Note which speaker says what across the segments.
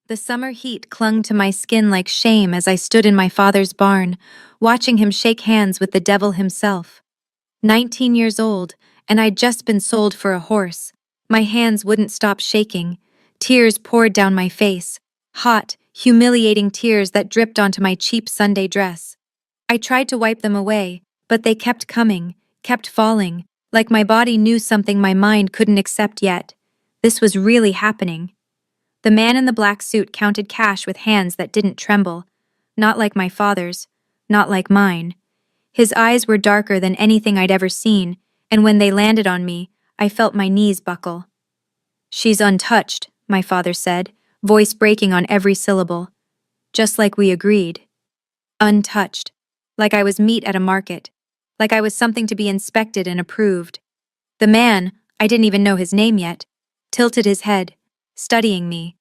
Speaker 1: The summer heat clung to my skin like shame as I stood in my father's barn, watching him shake hands with the devil himself. 19 years old, and I'd just been sold for a horse. My hands wouldn't stop shaking. Tears poured down my face, hot, humiliating tears that dripped onto my cheap Sunday dress. I tried to wipe them away, but they kept coming, kept falling, like my body knew something my mind couldn't accept yet. This was really happening. The man in the black suit counted cash with hands that didn't tremble. Not like my father's, not like mine. His eyes were darker than anything I'd ever seen, and when they landed on me, I felt my knees buckle. "She's untouched," my father said, voice breaking on every syllable. Just like we agreed. Untouched. Like I was meat at a market. Like I was something to be inspected and approved. The man, I didn't even know his name yet, tilted his head, studying me.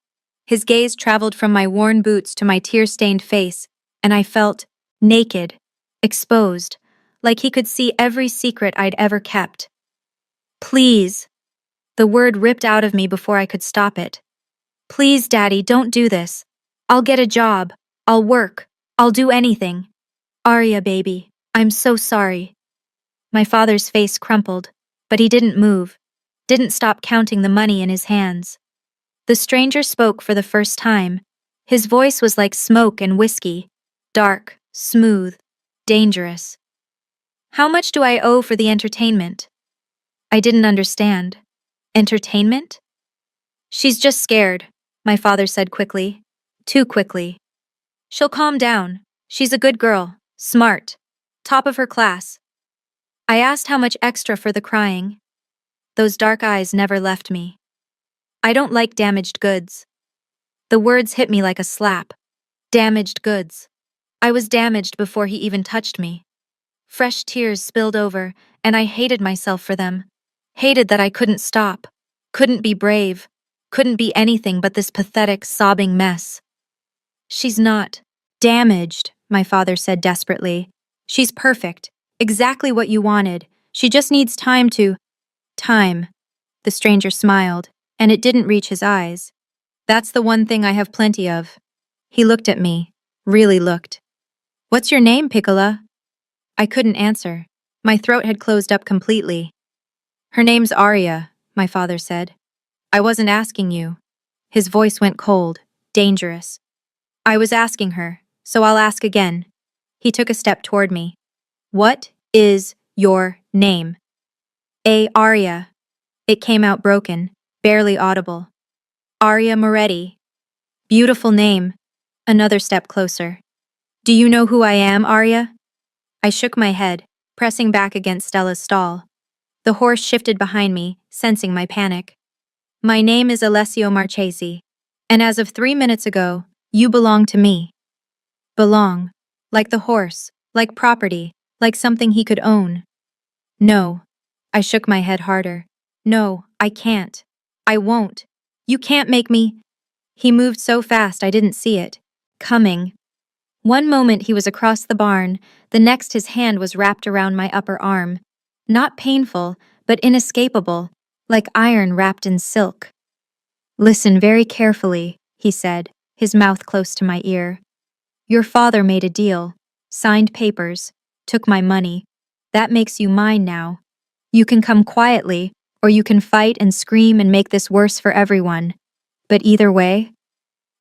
Speaker 1: His gaze traveled from my worn boots to my tear-stained face, and I felt naked, exposed, like he could see every secret I'd ever kept. "Please." The word ripped out of me before I could stop it. "Please, Daddy, don't do this. I'll get a job. I'll work. I'll do anything. Arya, baby, I'm so sorry." My father's face crumpled, but he didn't move, didn't stop counting the money in his hands. The stranger spoke for the first time. His voice was like smoke and whiskey, dark, smooth, dangerous. "How much do I owe for the entertainment?" I didn't understand. Entertainment? "She's just scared," my father said quickly. Too quickly. "She'll calm down. She's a good girl, smart, top of her class." I asked how much extra for the crying. Those dark eyes never left me. "I don't like damaged goods." The words hit me like a slap. Damaged goods. I was damaged before he even touched me. Fresh tears spilled over, and I hated myself for them. Hated that I couldn't stop, couldn't be brave, couldn't be anything but this pathetic, sobbing mess. "She's not damaged," my father said desperately. "She's perfect, exactly what you wanted. She just needs time to—" "Time." The stranger smiled, and it didn't reach his eyes. "That's the one thing I have plenty of." He looked at me, really looked. "What's your name, Piccola?" I couldn't answer. My throat had closed up completely. "Her name's Arya," my father said. "I wasn't asking you." His voice went cold, dangerous. "I was asking her, so I'll ask again." He took a step toward me. "What is your name?" Arya." It came out broken, barely audible. "Arya Moretti." "Beautiful name." Another step closer. "Do you know who I am, Arya?" I shook my head, pressing back against Stella's stall. The horse shifted behind me, sensing my panic. "My name is Alessio Marchesi, and as of 3 minutes ago, you belong to me." Belong. Like the horse, like property, like something he could own. "No." I shook my head harder. "No, I can't. I won't. You can't make me—" He moved so fast I didn't see it. Coming. One moment he was across the barn, the next his hand was wrapped around my upper arm. Not painful, but inescapable, like iron wrapped in silk. "Listen very carefully," he said, his mouth close to my ear. "Your father made a deal, signed papers, took my money. That makes you mine now. You can come quietly, or you can fight and scream and make this worse for everyone. But either way—"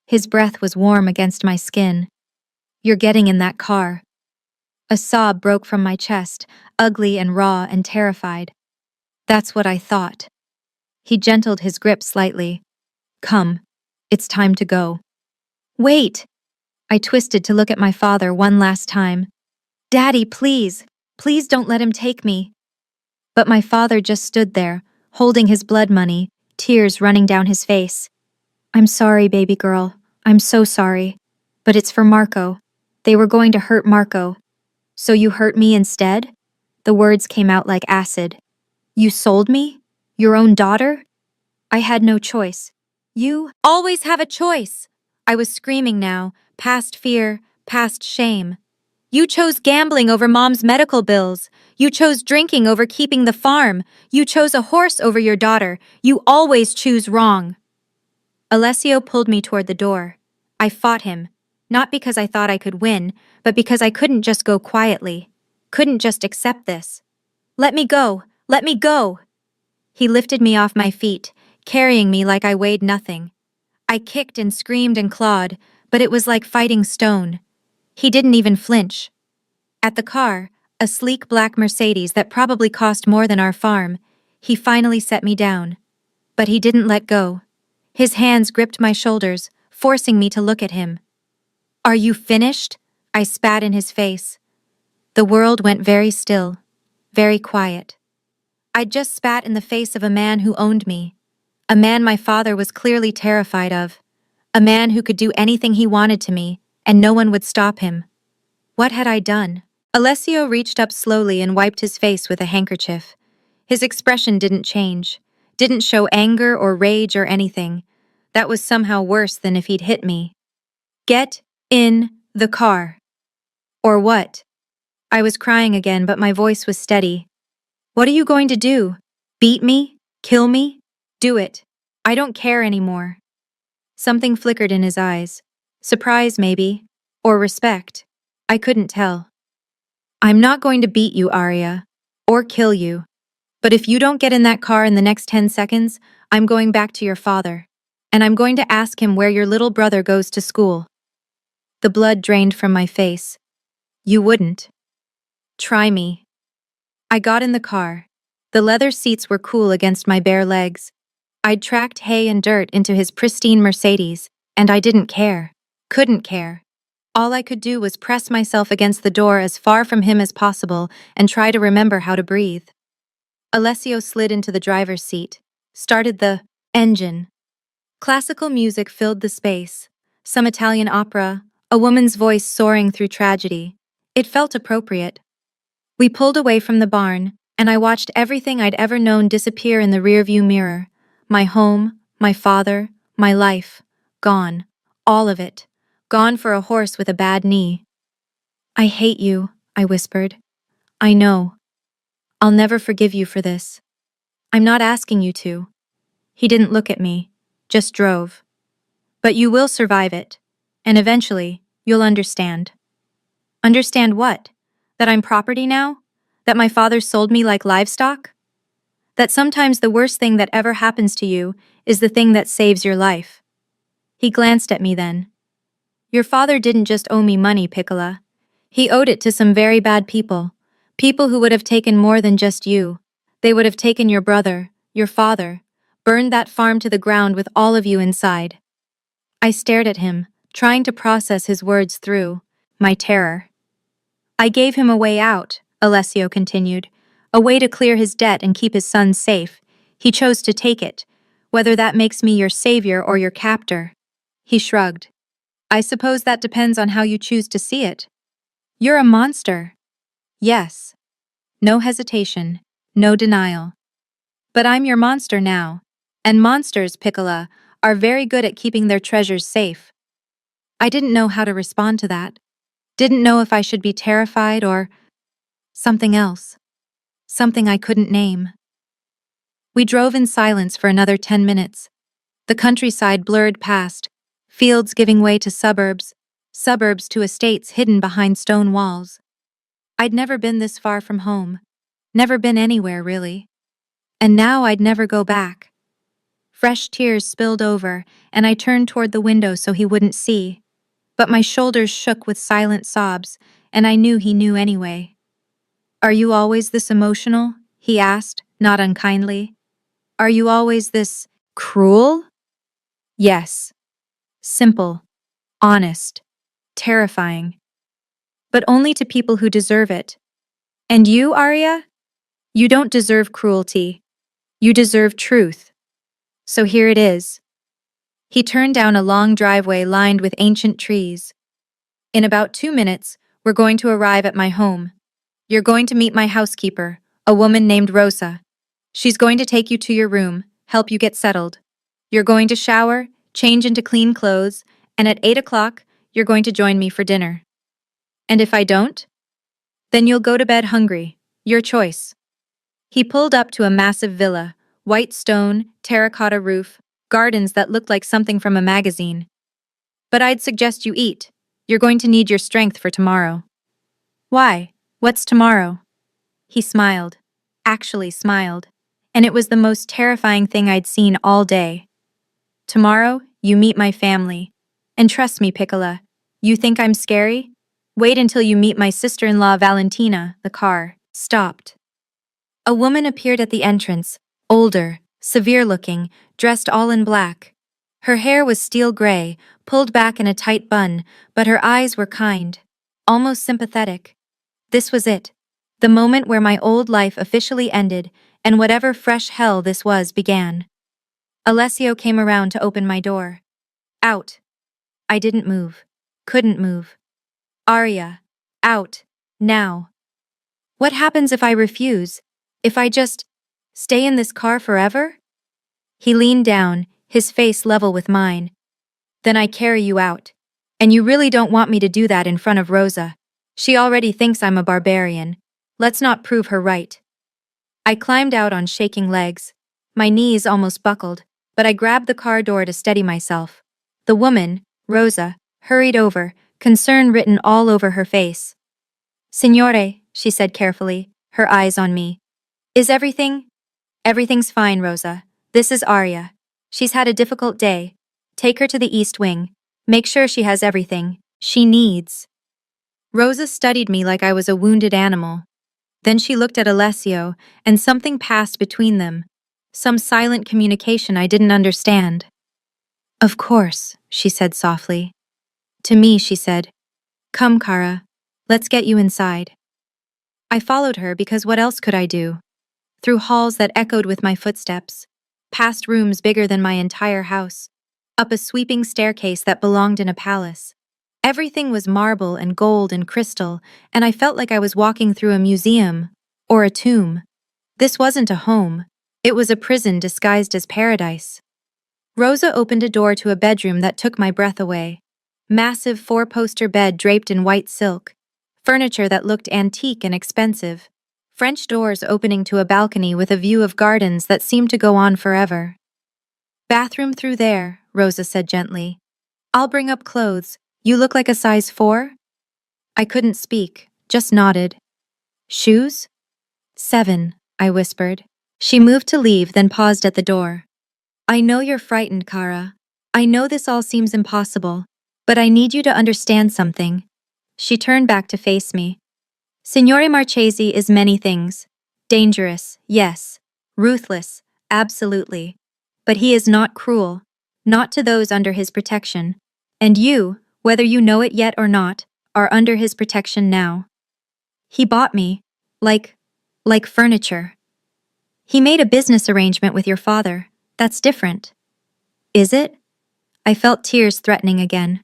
Speaker 1: His breath was warm against my skin. "You're getting in that car." A sob broke from my chest, ugly and raw and terrified. "That's what I thought." He gentled his grip slightly. "Come. It's time to go." "Wait!" I twisted to look at my father one last time. "Daddy, please. Please don't let him take me." But my father just stood there, holding his blood money, tears running down his face. "I'm sorry, baby girl. I'm so sorry. But it's for Marco. They were going to hurt Marco." "So you hurt me instead?" The words came out like acid. "You sold me? Your own daughter?" I had no choice. "You always have a choice!" I was screaming now, past fear, past shame. "You chose gambling over Mom's medical bills. You chose drinking over keeping the farm. You chose a horse over your daughter. You always choose wrong." Alessio pulled me toward the door. I fought him, not because I thought I could win, but because I couldn't just go quietly. Couldn't just accept this. Let me go! Let me go! He lifted me off my feet, carrying me like I weighed nothing. I kicked and screamed and clawed, but it was like fighting stone. He didn't even flinch. At the car, a sleek black Mercedes that probably cost more than our farm, he finally set me down. But he didn't let go. His hands gripped my shoulders, forcing me to look at him. Are you finished? I spat in his face. The world went very still, very quiet. I'd just spat in the face of a man who owned me. A man my father was clearly terrified of. A man who could do anything he wanted to me, and no one would stop him. What had I done? Alessio reached up slowly and wiped his face with a handkerchief. His expression didn't change, didn't show anger or rage or anything. That was somehow worse than if he'd hit me. Get in the car. Or what? I was crying again, but my voice was steady. What are you going to do? Beat me? Kill me? Do it. I don't care anymore. Something flickered in his eyes. Surprise, maybe. Or respect. I couldn't tell. I'm not going to beat you, Arya. Or kill you. But if you don't get in that car in the next 10 seconds, I'm going back to your father. And I'm going to ask him where your little brother goes to school. The blood drained from my face. You wouldn't. Try me. I got in the car. The leather seats were cool against my bare legs. I'd tracked hay and dirt into his pristine Mercedes, and I didn't care. Couldn't care. All I could do was press myself against the door as far from him as possible and try to remember how to breathe. Alessio slid into the driver's seat, started the engine. Classical music filled the space, some Italian opera, a woman's voice soaring through tragedy. It felt appropriate. We pulled away from the barn, and I watched everything I'd ever known disappear in the rearview mirror. My home, my father, my life. Gone. All of it. Gone for a horse with a bad knee. I hate you, I whispered. I know. I'll never forgive you for this. I'm not asking you to. He didn't look at me, just drove. But you will survive it, and eventually, you'll understand. Understand what? That I'm property now? That my father sold me like livestock? That sometimes the worst thing that ever happens to you is the thing that saves your life. He glanced at me then. Your father didn't just owe me money, Piccola. He owed it to some very bad people. People who would have taken more than just you. They would have taken your brother, your father, burned that farm to the ground with all of you inside. I stared at him, trying to process his words through my terror. I gave him a way out, Alessio continued, a way to clear his debt and keep his sons safe. He chose to take it, whether that makes me your savior or your captor. He shrugged. I suppose that depends on how you choose to see it. You're a monster. Yes. No hesitation, no denial. But I'm your monster now. And monsters, Piccola, are very good at keeping their treasures safe. I didn't know how to respond to that. Didn't know if I should be terrified or something else. Something I couldn't name. We drove in silence for another 10 minutes. The countryside blurred past, fields giving way to suburbs, suburbs to estates hidden behind stone walls. I'd never been this far from home. Never been anywhere, really. And now I'd never go back. Fresh tears spilled over, and I turned toward the window so he wouldn't see. But my shoulders shook with silent sobs, and I knew he knew anyway. Are you always this emotional? He asked, not unkindly. Are you always this cruel? Yes. Simple. Honest. Terrifying. But only to people who deserve it. And you, Arya? You don't deserve cruelty. You deserve truth. So here it is. He turned down a long driveway lined with ancient trees. In about 2 minutes, we're going to arrive at my home. You're going to meet my housekeeper, a woman named Rosa. She's going to take you to your room, help you get settled. You're going to shower, change into clean clothes, and at 8 o'clock, you're going to join me for dinner. And if I don't? Then you'll go to bed hungry. Your choice. He pulled up to a massive villa, white stone, terracotta roof, gardens that looked like something from a magazine. But I'd suggest you eat. You're going to need your strength for tomorrow. Why? What's tomorrow? He smiled. Actually smiled. And it was the most terrifying thing I'd seen all day. Tomorrow, you meet my family. And trust me, Piccola, you think I'm scary? Wait until you meet my sister-in-law Valentina. The car stopped. A woman appeared at the entrance, older, severe-looking, dressed all in black. Her hair was steel gray, pulled back in a tight bun, but her eyes were kind, almost sympathetic. This was it, the moment where my old life officially ended and whatever fresh hell this was began. Alessio came around to open my door. Out. I didn't move. Couldn't move. Arya. Out. Now. What happens if I refuse? If I just stay in this car forever? He leaned down, his face level with mine. Then I carry you out. And you really don't want me to do that in front of Rosa. She already thinks I'm a barbarian. Let's not prove her right. I climbed out on shaking legs. My knees almost buckled, but I grabbed the car door to steady myself. The woman, Rosa, hurried over, concern written all over her face. Signore, she said carefully, her eyes on me. Is everything? Everything's fine, Rosa. This is Arya. She's had a difficult day. Take her to the East Wing. Make sure she has everything she needs. Rosa studied me like I was a wounded animal. Then she looked at Alessio, and something passed between them. Some silent communication I didn't understand. Of course, she said softly. To me, she said, Come, Cara. Let's get you inside. I followed her because what else could I do? Through halls that echoed with my footsteps, past rooms bigger than my entire house, up a sweeping staircase that belonged in a palace. Everything was marble and gold and crystal, and I felt like I was walking through a museum or a tomb. This wasn't a home. It was a prison disguised as paradise. Rosa opened a door to a bedroom that took my breath away. Massive four-poster bed draped in white silk, furniture that looked antique and expensive, French doors opening to a balcony with a view of gardens that seemed to go on forever. Bathroom through there, Rosa said gently. I'll bring up clothes. You look like a size 4? I couldn't speak, just nodded. Shoes? 7, I whispered. She moved to leave, then paused at the door. I know you're frightened, Cara. I know this all seems impossible, but I need you to understand something. She turned back to face me. Signore Marchesi is many things. Dangerous, yes. Ruthless, absolutely. But he is not cruel, not to those under his protection. And you, whether you know it yet or not, are under his protection now. He bought me, like furniture. He made a business arrangement with your father. That's different. Is it? I felt tears threatening again.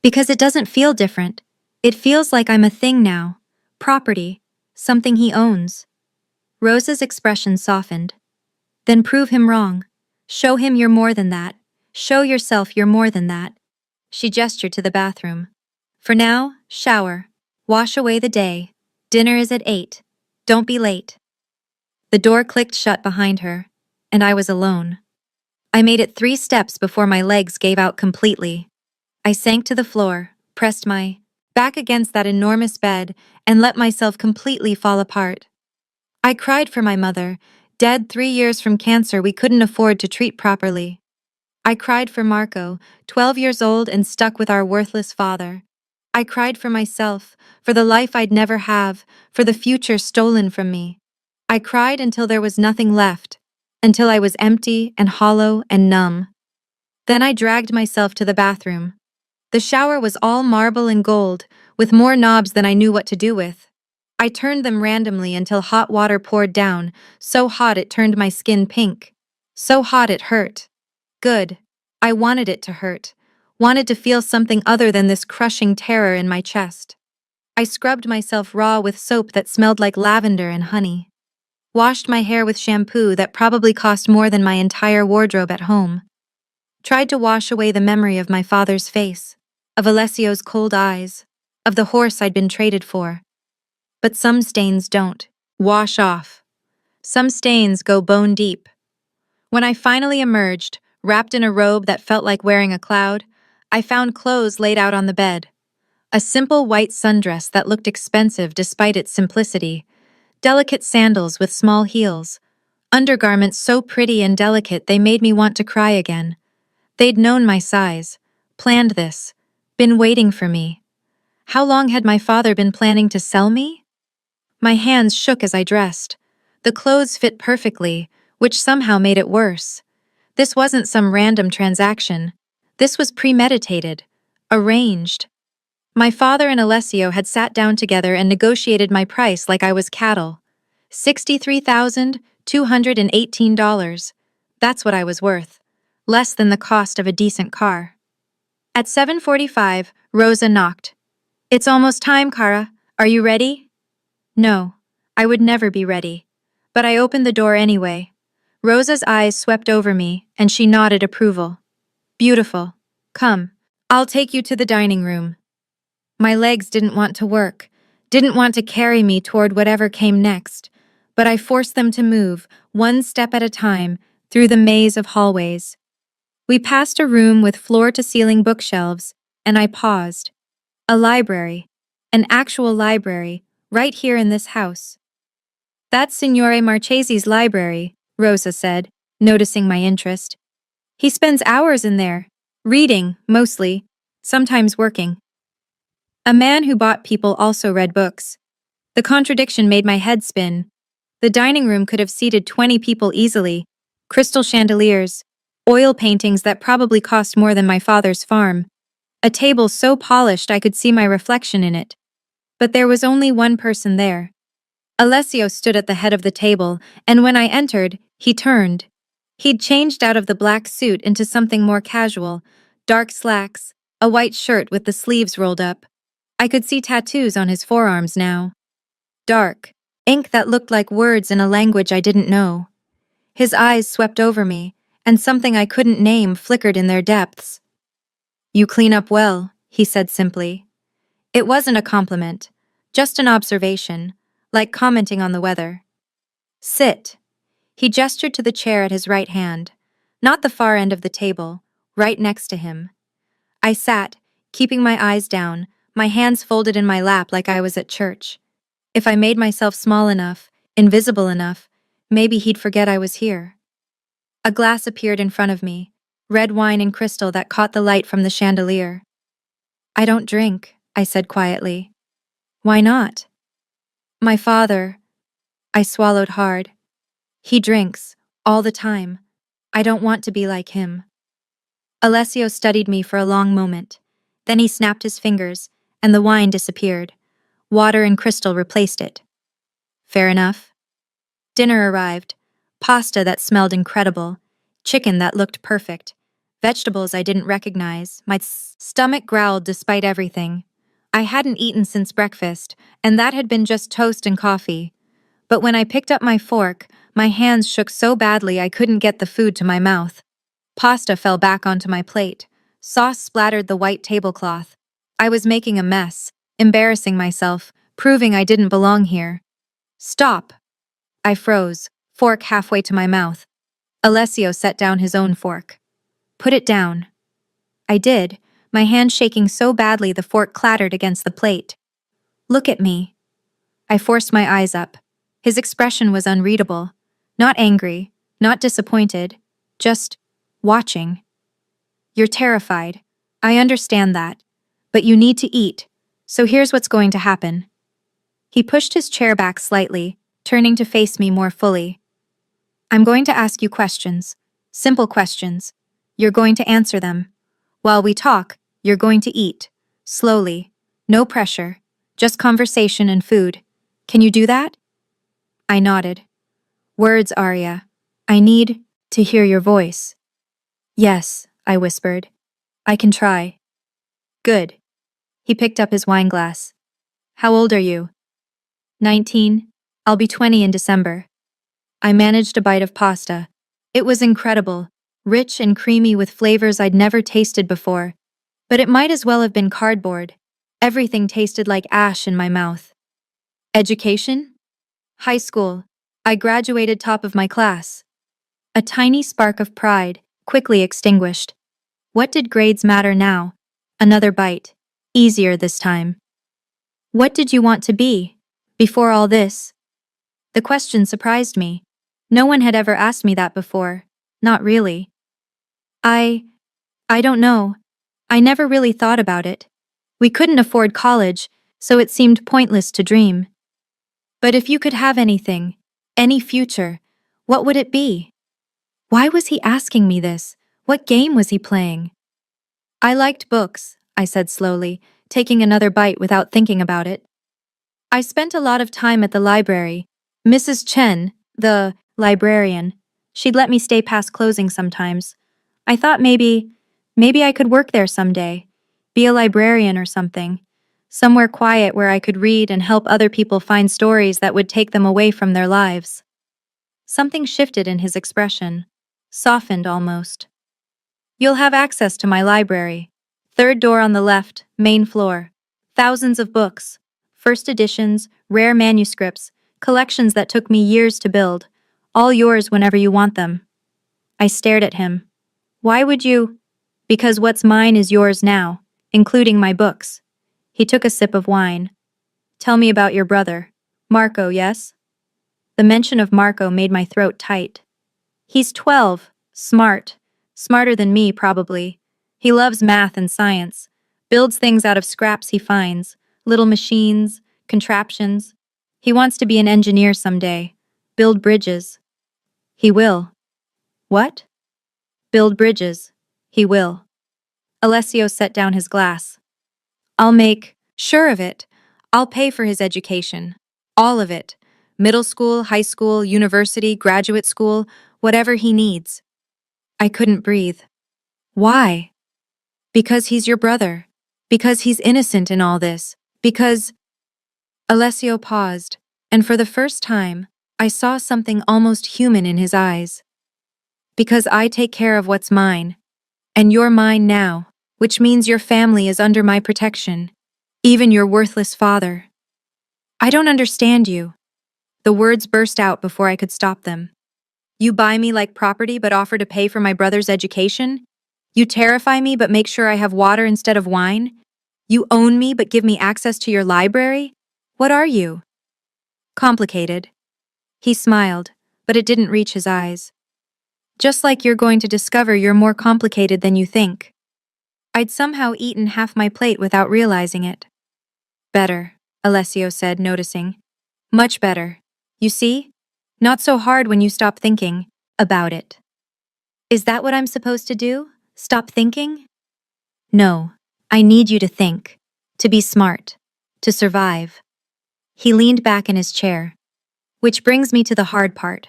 Speaker 1: Because it doesn't feel different. It feels like I'm a thing now. Property. Something he owns. Rosa's expression softened. Then prove him wrong. Show him you're more than that. Show yourself you're more than that. She gestured to the bathroom. For now, shower. Wash away the day. Dinner is at 8. Don't be late. The door clicked shut behind her, and I was alone. I made it 3 steps before my legs gave out completely. I sank to the floor, pressed my back against that enormous bed, and let myself completely fall apart. I cried for my mother, dead 3 years from cancer we couldn't afford to treat properly. I cried for Marco, 12 years old and stuck with our worthless father. I cried for myself, for the life I'd never have, for the future stolen from me. I cried until there was nothing left, until I was empty and hollow and numb. Then I dragged myself to the bathroom. The shower was all marble and gold, with more knobs than I knew what to do with. I turned them randomly until hot water poured down, so hot it turned my skin pink. So hot it hurt. Good. I wanted it to hurt. Wanted to feel something other than this crushing terror in my chest. I scrubbed myself raw with soap that smelled like lavender and honey. Washed my hair with shampoo that probably cost more than my entire wardrobe at home. Tried to wash away the memory of my father's face, of Alessio's cold eyes, of the horse I'd been traded for. But some stains don't wash off. Some stains go bone deep. When I finally emerged, wrapped in a robe that felt like wearing a cloud, I found clothes laid out on the bed. A simple white sundress that looked expensive despite its simplicity, delicate sandals with small heels, undergarments so pretty and delicate they made me want to cry again. They'd known my size, planned this, been waiting for me. How long had my father been planning to sell me? My hands shook as I dressed. The clothes fit perfectly, which somehow made it worse. This wasn't some random transaction. This was premeditated, arranged. My father and Alessio had sat down together and negotiated my price like I was cattle. $63,218. That's what I was worth. Less than the cost of a decent car. At 7:45, Rosa knocked. "It's almost time, Kara. Are you ready?" No, I would never be ready. But I opened the door anyway. Rosa's eyes swept over me, and she nodded approval. "Beautiful. Come. I'll take you to the dining room." My legs didn't want to work, didn't want to carry me toward whatever came next, but I forced them to move, one step at a time, through the maze of hallways. We passed a room with floor-to-ceiling bookshelves, and I paused. A library. An actual library, right here in this house. "That's Signore Marchese's library," Rosa said, noticing my interest. "He spends hours in there, reading, mostly, sometimes working." A man who bought people also read books. The contradiction made my head spin. The dining room could have seated 20 people easily. Crystal chandeliers, oil paintings that probably cost more than my father's farm, a table so polished I could see my reflection in it. But there was only one person there. Alessio stood at the head of the table, and when I entered, he turned. He'd changed out of the black suit into something more casual, dark slacks, a white shirt with the sleeves rolled up. I could see tattoos on his forearms now. Dark, ink that looked like words in a language I didn't know. His eyes swept over me, and something I couldn't name flickered in their depths. "You clean up well," he said simply. It wasn't a compliment, just an observation, like commenting on the weather. "Sit." He gestured to the chair at his right hand, not the far end of the table, right next to him. I sat, keeping my eyes down, my hands folded in my lap like I was at church. If I made myself small enough, invisible enough, maybe he'd forget I was here. A glass appeared in front of me, red wine and crystal that caught the light from the chandelier. "I don't drink," I said quietly. "Why not?" "My father." I swallowed hard. "He drinks, all the time. I don't want to be like him." Alessio studied me for a long moment. Then he snapped his fingers, and the wine disappeared. Water and crystal replaced it. "Fair enough." Dinner arrived. Pasta that smelled incredible. Chicken that looked perfect. Vegetables I didn't recognize. My stomach growled despite everything. I hadn't eaten since breakfast, and that had been just toast and coffee. But when I picked up my fork, my hands shook so badly I couldn't get the food to my mouth. Pasta fell back onto my plate. Sauce splattered the white tablecloth. I was making a mess, embarrassing myself, proving I didn't belong here. "Stop." I froze, fork halfway to my mouth. Alessio set down his own fork. "Put it down." I did, my hand shaking so badly the fork clattered against the plate. "Look at me." I forced my eyes up. His expression was unreadable. Not angry, not disappointed, just watching. "You're terrified. I understand that. But you need to eat. So here's what's going to happen." He pushed his chair back slightly, turning to face me more fully. "I'm going to ask you questions. Simple questions. You're going to answer them. While we talk, you're going to eat. Slowly. No pressure. Just conversation and food. Can you do that?" I nodded. "Words, Arya. I need to hear your voice." "Yes," I whispered. "I can try." "Good." He picked up his wine glass. "How old are you?" 19. I'll be 20 in December. I managed a bite of pasta. It was incredible, rich and creamy with flavors I'd never tasted before. But it might as well have been cardboard. Everything tasted like ash in my mouth. Education? High school. I graduated top of my class. A tiny spark of pride, quickly extinguished. What did grades matter now? Another bite. Easier this time. What did you want to be? Before all this? The question surprised me. No one had ever asked me that before. Not really. I don't know. I never really thought about it. We couldn't afford college, so it seemed pointless to dream. But if you could have anything, any future, what would it be? Why was he asking me this? What game was he playing? I liked books, I said slowly, taking another bite without thinking about it. I spent a lot of time at the library. Mrs. Chen, the librarian, she'd let me stay past closing sometimes. I thought maybe I could work there someday, be a librarian or something. Somewhere quiet where I could read and help other people find stories that would take them away from their lives. Something shifted in his expression, softened almost. You'll have access to my library. Third door on the left, main floor. Thousands of books. First editions, rare manuscripts, collections that took me years to build. All yours whenever you want them. I stared at him. Why would you? Because what's mine is yours now, including my books. He took a sip of wine. Tell me about your brother. Marco, yes? The mention of Marco made my throat tight. He's 12, smart. Smarter than me, probably. He loves math and science. Builds things out of scraps he finds. Little machines, contraptions. He wants to be an engineer someday. Build bridges. He will. What? Build bridges. He will. Alessio set down his glass. I'll make sure of it. I'll pay for his education. All of it. Middle school, high school, university, graduate school, whatever he needs. I couldn't breathe. Why? Because he's your brother. Because he's innocent in all this. Because… Alessio paused, and for the first time, I saw something almost human in his eyes. Because I take care of what's mine. And you're mine now, which means your family is under my protection. Even your worthless father. I don't understand you. The words burst out before I could stop them. You buy me like property but offer to pay for my brother's education? You terrify me but make sure I have water instead of wine? You own me but give me access to your library? What are you? Complicated. He smiled, but it didn't reach his eyes. Just like you're going to discover you're more complicated than you think. I'd somehow eaten half my plate without realizing it. Better, Alessio said, noticing. Much better. You see? Not so hard when you stop thinking about it. Is that what I'm supposed to do? Stop thinking? No, I need you to think, to be smart, to survive. He leaned back in his chair. Which brings me to the hard part.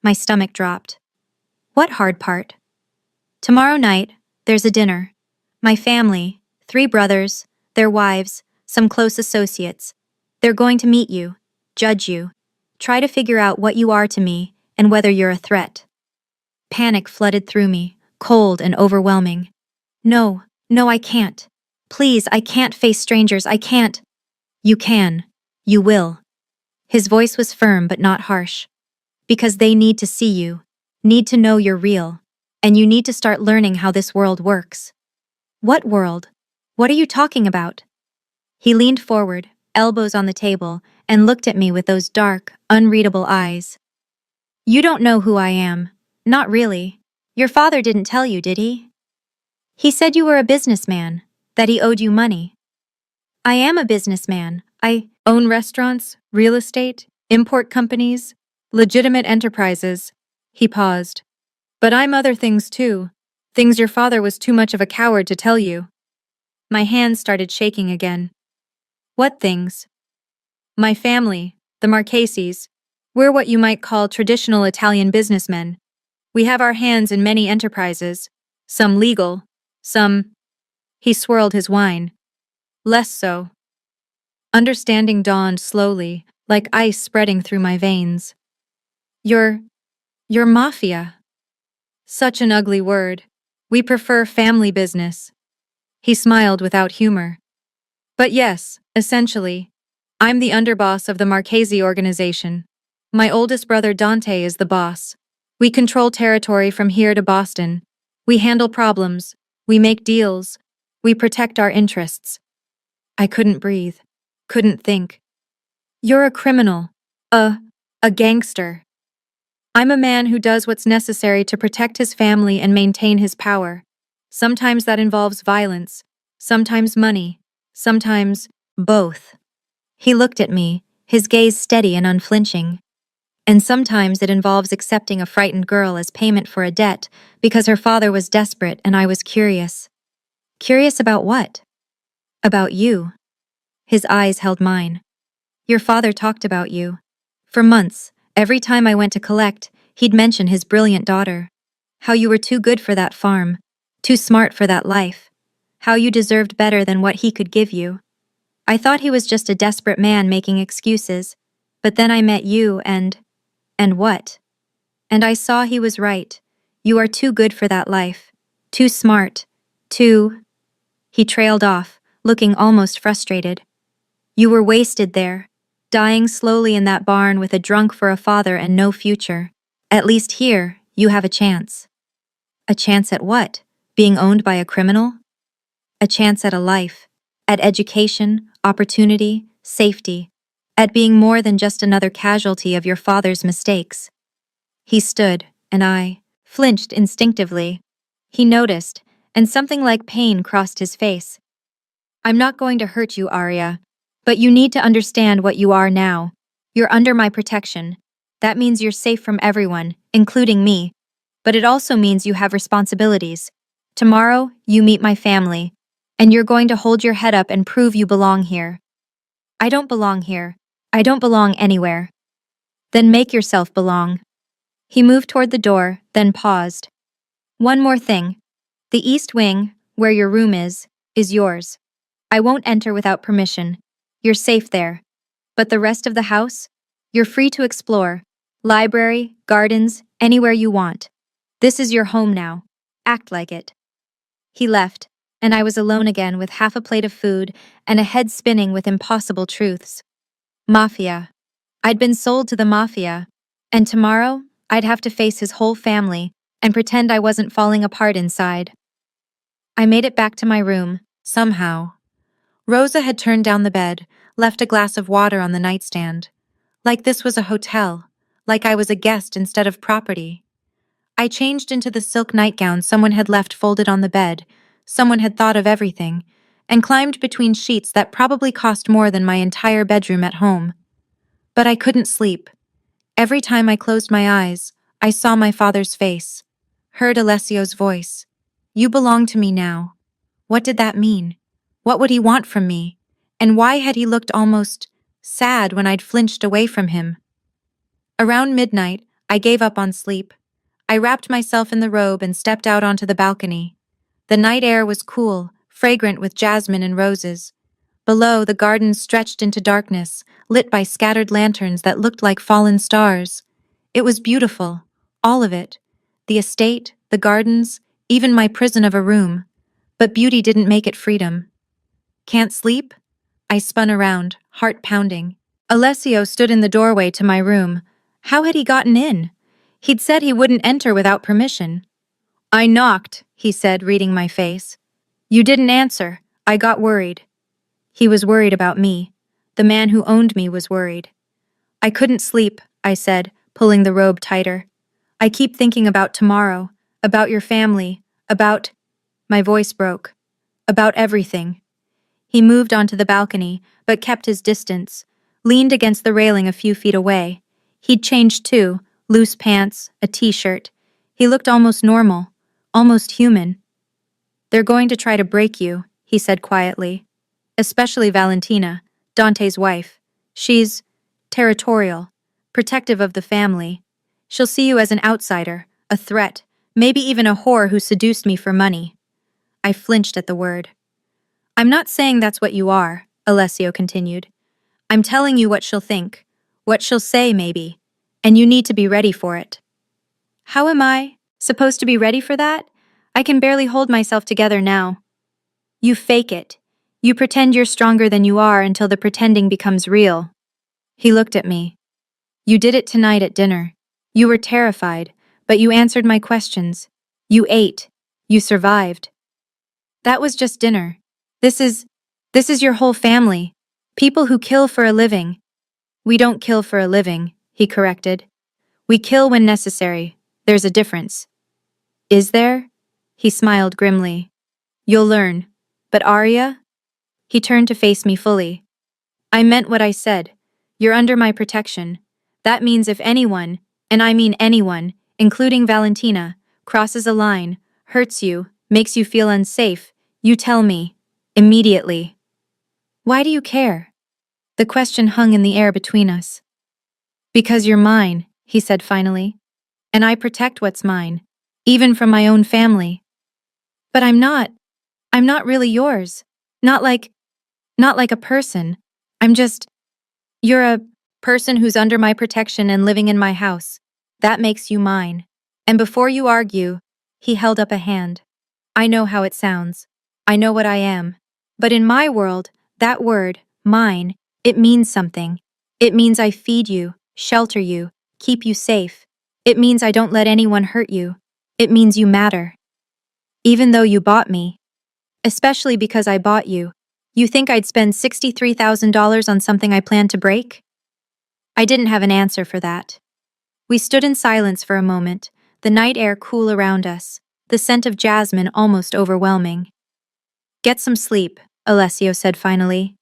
Speaker 1: My stomach dropped. What hard part? Tomorrow night, there's a dinner. My family, 3 brothers, their wives, some close associates. They're going to meet you, judge you, try to figure out what you are to me and whether you're a threat. Panic flooded through me, cold and overwhelming. No, I can't. Please, I can't face strangers, I can't. You can. You will. His voice was firm but not harsh. Because they need to see you, need to know you're real, and you need to start learning how this world works. What world? What are you talking about? He leaned forward, elbows on the table, and looked at me with those dark, unreadable eyes. You don't know who I am. Not really. Your father didn't tell you, did he? He said you were a businessman, that he owed you money. I am a businessman. I own restaurants, real estate, import companies, legitimate enterprises. He paused. But I'm other things too. Things your father was too much of a coward to tell you. My hands started shaking again. What things? My family, the Marcheses. We're what you might call traditional Italian businessmen. We have our hands in many enterprises. Some legal, some… He swirled his wine. Less so. Understanding dawned slowly, like ice spreading through my veins. You're mafia. Such an ugly word. We prefer family business. He smiled without humor. But yes, essentially, I'm the underboss of the Marchese organization. My oldest brother Dante is the boss. We control territory from here to Boston. We handle problems. We make deals. We protect our interests. I couldn't breathe. Couldn't think. You're a criminal. A gangster. I'm a man who does what's necessary to protect his family and maintain his power. Sometimes that involves violence. Sometimes money. Sometimes both. He looked at me, his gaze steady and unflinching. And sometimes it involves accepting a frightened girl as payment for a debt because her father was desperate and I was curious. Curious about what? About you. His eyes held mine. Your father talked about you. For months, every time I went to collect, he'd mention his brilliant daughter. How you were too good for that farm, too smart for that life. How you deserved better than what he could give you. I thought he was just a desperate man making excuses, but then I met you and what? And I saw he was right. You are too good for that life. Too smart. Too... He trailed off, looking almost frustrated. You were wasted there, dying slowly in that barn with a drunk for a father and no future. At least here, you have a chance. A chance at what? Being owned by a criminal? A chance at a life. At education, opportunity, safety. At being more than just another casualty of your father's mistakes. He stood, and I flinched instinctively. He noticed, and something like pain crossed his face. I'm not going to hurt you, Arya. But you need to understand what you are now. You're under my protection. That means you're safe from everyone, including me. But it also means you have responsibilities. Tomorrow, you meet my family. And you're going to hold your head up and prove you belong here. I don't belong here. I don't belong anywhere. Then make yourself belong. He moved toward the door, then paused. One more thing. The east wing, where your room is yours. I won't enter without permission. You're safe there. But the rest of the house? You're free to explore. Library, gardens, anywhere you want. This is your home now. Act like it. He left, and I was alone again with half a plate of food and a head spinning with impossible truths. Mafia. I'd been sold to the mafia. And tomorrow, I'd have to face his whole family and pretend I wasn't falling apart inside. I made it back to my room, somehow. Rosa had turned down the bed, left a glass of water on the nightstand. Like this was a hotel, like I was a guest instead of property. I changed into the silk nightgown someone had left folded on the bed, someone had thought of everything, and climbed between sheets that probably cost more than my entire bedroom at home. But I couldn't sleep. Every time I closed my eyes, I saw my father's face, heard Alessio's voice. You belong to me now. What did that mean? What would he want from me? And why had he looked almost sad when I'd flinched away from him? Around midnight, I gave up on sleep. I wrapped myself in the robe and stepped out onto the balcony. The night air was cool, fragrant with jasmine and roses. Below, the garden stretched into darkness, lit by scattered lanterns that looked like fallen stars. It was beautiful, all of it. The estate, the gardens, even my prison of a room. But beauty didn't make it freedom. Can't sleep? I spun around, heart pounding. Alessio stood in the doorway to my room. How had he gotten in? He'd said he wouldn't enter without permission. I knocked, he said, reading my face. You didn't answer. I got worried. He was worried about me. The man who owned me was worried. I couldn't sleep, I said, pulling the robe tighter. I keep thinking about tomorrow, about your family, about... My voice broke. About everything. He moved onto the balcony, but kept his distance, leaned against the railing a few feet away. He'd changed too, loose pants, a t-shirt. He looked almost normal, almost human. They're going to try to break you, he said quietly. Especially Valentina, Dante's wife. She's territorial, protective of the family. She'll see you as an outsider, a threat, maybe even a whore who seduced me for money. I flinched at the word. I'm not saying that's what you are, Alessio continued. I'm telling you what she'll think, what she'll say maybe, and you need to be ready for it. How am I supposed to be ready for that? I can barely hold myself together now. You fake it. You pretend you're stronger than you are until the pretending becomes real. He looked at me. You did it tonight at dinner. You were terrified, But you answered my questions. You ate. You survived. That was just dinner. This is... this is your whole family. People who kill for a living. We don't kill for a living, he corrected. We kill when necessary. There's a difference. Is there? He smiled grimly. You'll learn. But Arya? He turned to face me fully. I meant what I said. You're under my protection. That means if anyone, and I mean anyone, including Valentina, crosses a line, hurts you, makes you feel unsafe, you tell me. Immediately. Why do you care? The question hung in the air between us. Because you're mine, he said finally. And I protect what's mine, even from my own family. But I'm not really yours. Not like a person. I'm just... You're a person who's under my protection and living in my house. That makes you mine. And before you argue, he held up a hand. I know how it sounds. I know what I am. But in my world, that word, mine, it means something. It means I feed you, shelter you, keep you safe. It means I don't let anyone hurt you. It means you matter. Even though you bought me. Especially because I bought you. You think I'd spend $63,000 on something I planned to break? I didn't have an answer for that. We stood in silence for a moment, the night air cool around us, the scent of jasmine almost overwhelming. Get some sleep, Alessio said finally.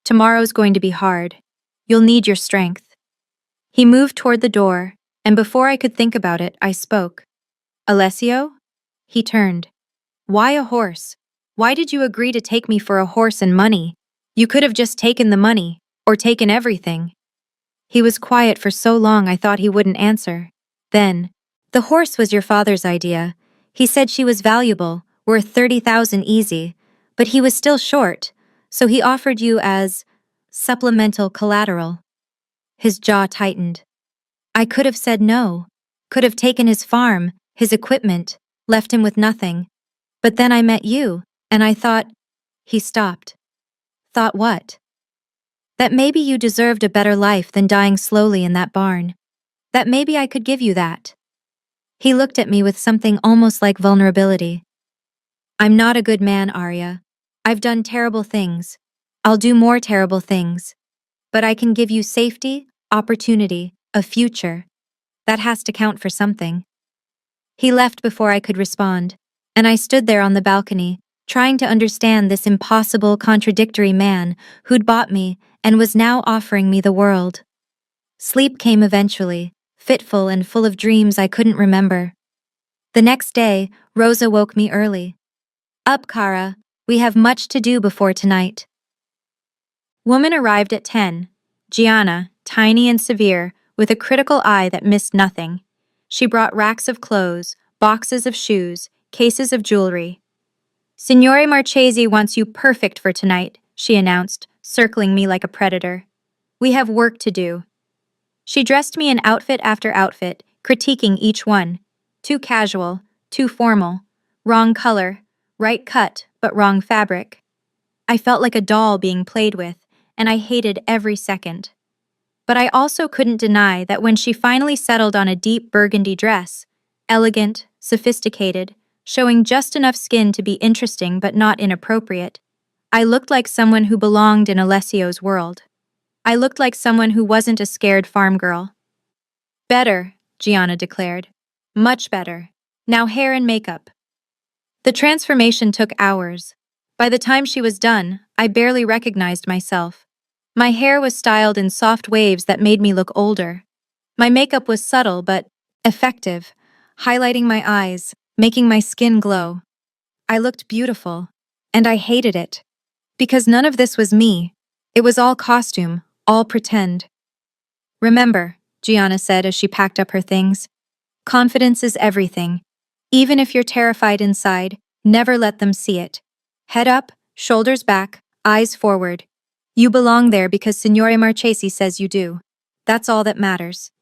Speaker 1: Tomorrow's going to be hard. You'll need your strength. He moved toward the door, and before I could think about it, I spoke. Alessio? He turned. Why a horse? Why did you agree to take me for a horse and money? You could have just taken the money, or taken everything. He was quiet for so long I thought he wouldn't answer. Then, the horse was your father's idea. He said she was valuable, worth 30,000 easy, but he was still short, so he offered you as supplemental collateral. His jaw tightened. I could have said no, could have taken his farm, his equipment, left him with nothing. But then I met you, and I thought... He stopped. Thought what? That maybe you deserved a better life than dying slowly in that barn. That maybe I could give you that. He looked at me with something almost like vulnerability. I'm not a good man, Arya. I've done terrible things. I'll do more terrible things. But I can give you safety, opportunity, a future. That has to count for something. He left before I could respond, and I stood there on the balcony, trying to understand this impossible, contradictory man who'd bought me and was now offering me the world. Sleep came eventually, fitful and full of dreams I couldn't remember. The next day, Rosa woke me early. Up, Kara. We have much to do before tonight. Woman arrived at 10. Gianna, tiny and severe, with a critical eye that missed nothing. She brought racks of clothes, boxes of shoes, cases of jewelry. Signore Marchesi wants you perfect for tonight, she announced, circling me like a predator. We have work to do. She dressed me in outfit after outfit, critiquing each one. Too casual, too formal, wrong color, right cut, but wrong fabric. I felt like a doll being played with, and I hated every second. But I also couldn't deny that when she finally settled on a deep burgundy dress, elegant, sophisticated, showing just enough skin to be interesting but not inappropriate, I looked like someone who belonged in Alessio's world. I looked like someone who wasn't a scared farm girl. Better, Gianna declared. Much better. Now hair and makeup. The transformation took hours. By the time she was done, I barely recognized myself. My hair was styled in soft waves that made me look older. My makeup was subtle but effective, highlighting my eyes, making my skin glow. I looked beautiful, and I hated it. Because none of this was me. It was all costume, all pretend. Remember, Gianna said as she packed up her things, confidence is everything. Even if you're terrified inside, never let them see it. Head up, shoulders back, eyes forward. You belong there because Signore Marchesi says you do. That's all that matters.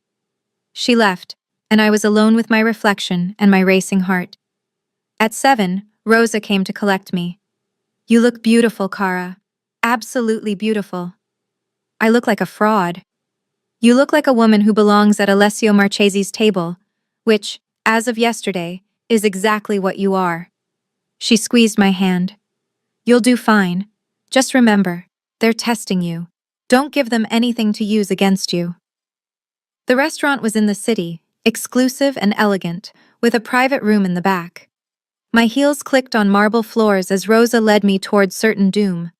Speaker 1: She left, and I was alone with my reflection and my racing heart. At 7, Rosa came to collect me. You look beautiful, Kara. Absolutely beautiful. I look like a fraud. You look like a woman who belongs at Alessio Marchesi's table, which, as of yesterday, is exactly what you are. She squeezed my hand. You'll do fine. Just remember, they're testing you. Don't give them anything to use against you. The restaurant was in the city, exclusive and elegant, with a private room in the back. My heels clicked on marble floors as Rosa led me towards certain doom.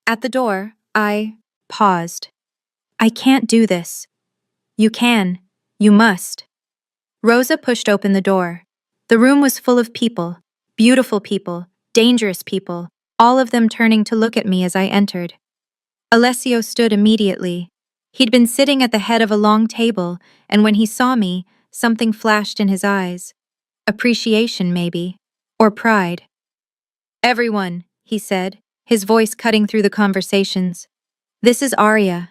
Speaker 1: At the door, I paused. I can't do this. You can. You must. Rosa pushed open the door. The room was full of people, beautiful people, dangerous people, all of them turning to look at me as I entered. Alessio stood immediately. He'd been sitting at the head of a long table, and when he saw me, something flashed in his eyes. Appreciation, maybe. Or pride. Everyone, he said, his voice cutting through the conversations. This is Arya.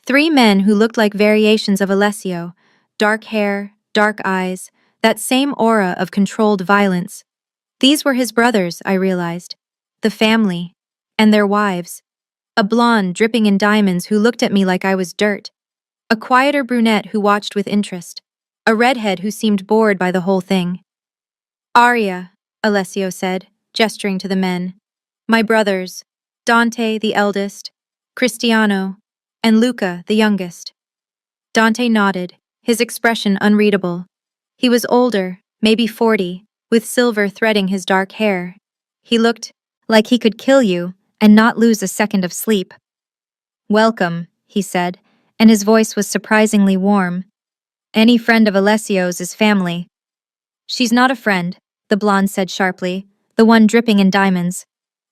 Speaker 1: Three men who looked like variations of Alessio, dark hair, dark eyes, that same aura of controlled violence. These were his brothers, I realized. The family. And their wives. A blonde dripping in diamonds who looked at me like I was dirt. A quieter brunette who watched with interest. A redhead who seemed bored by the whole thing. Arya, Alessio said, gesturing to the men. My brothers, Dante, the eldest, Cristiano, and Luca, the youngest. Dante nodded, his expression unreadable. He was older, maybe 40, with silver threading his dark hair. He looked like he could kill you and not lose a second of sleep. Welcome, he said, and his voice was surprisingly warm. Any friend of Alessio's is family. She's not a friend, the blonde said sharply, the one dripping in diamonds.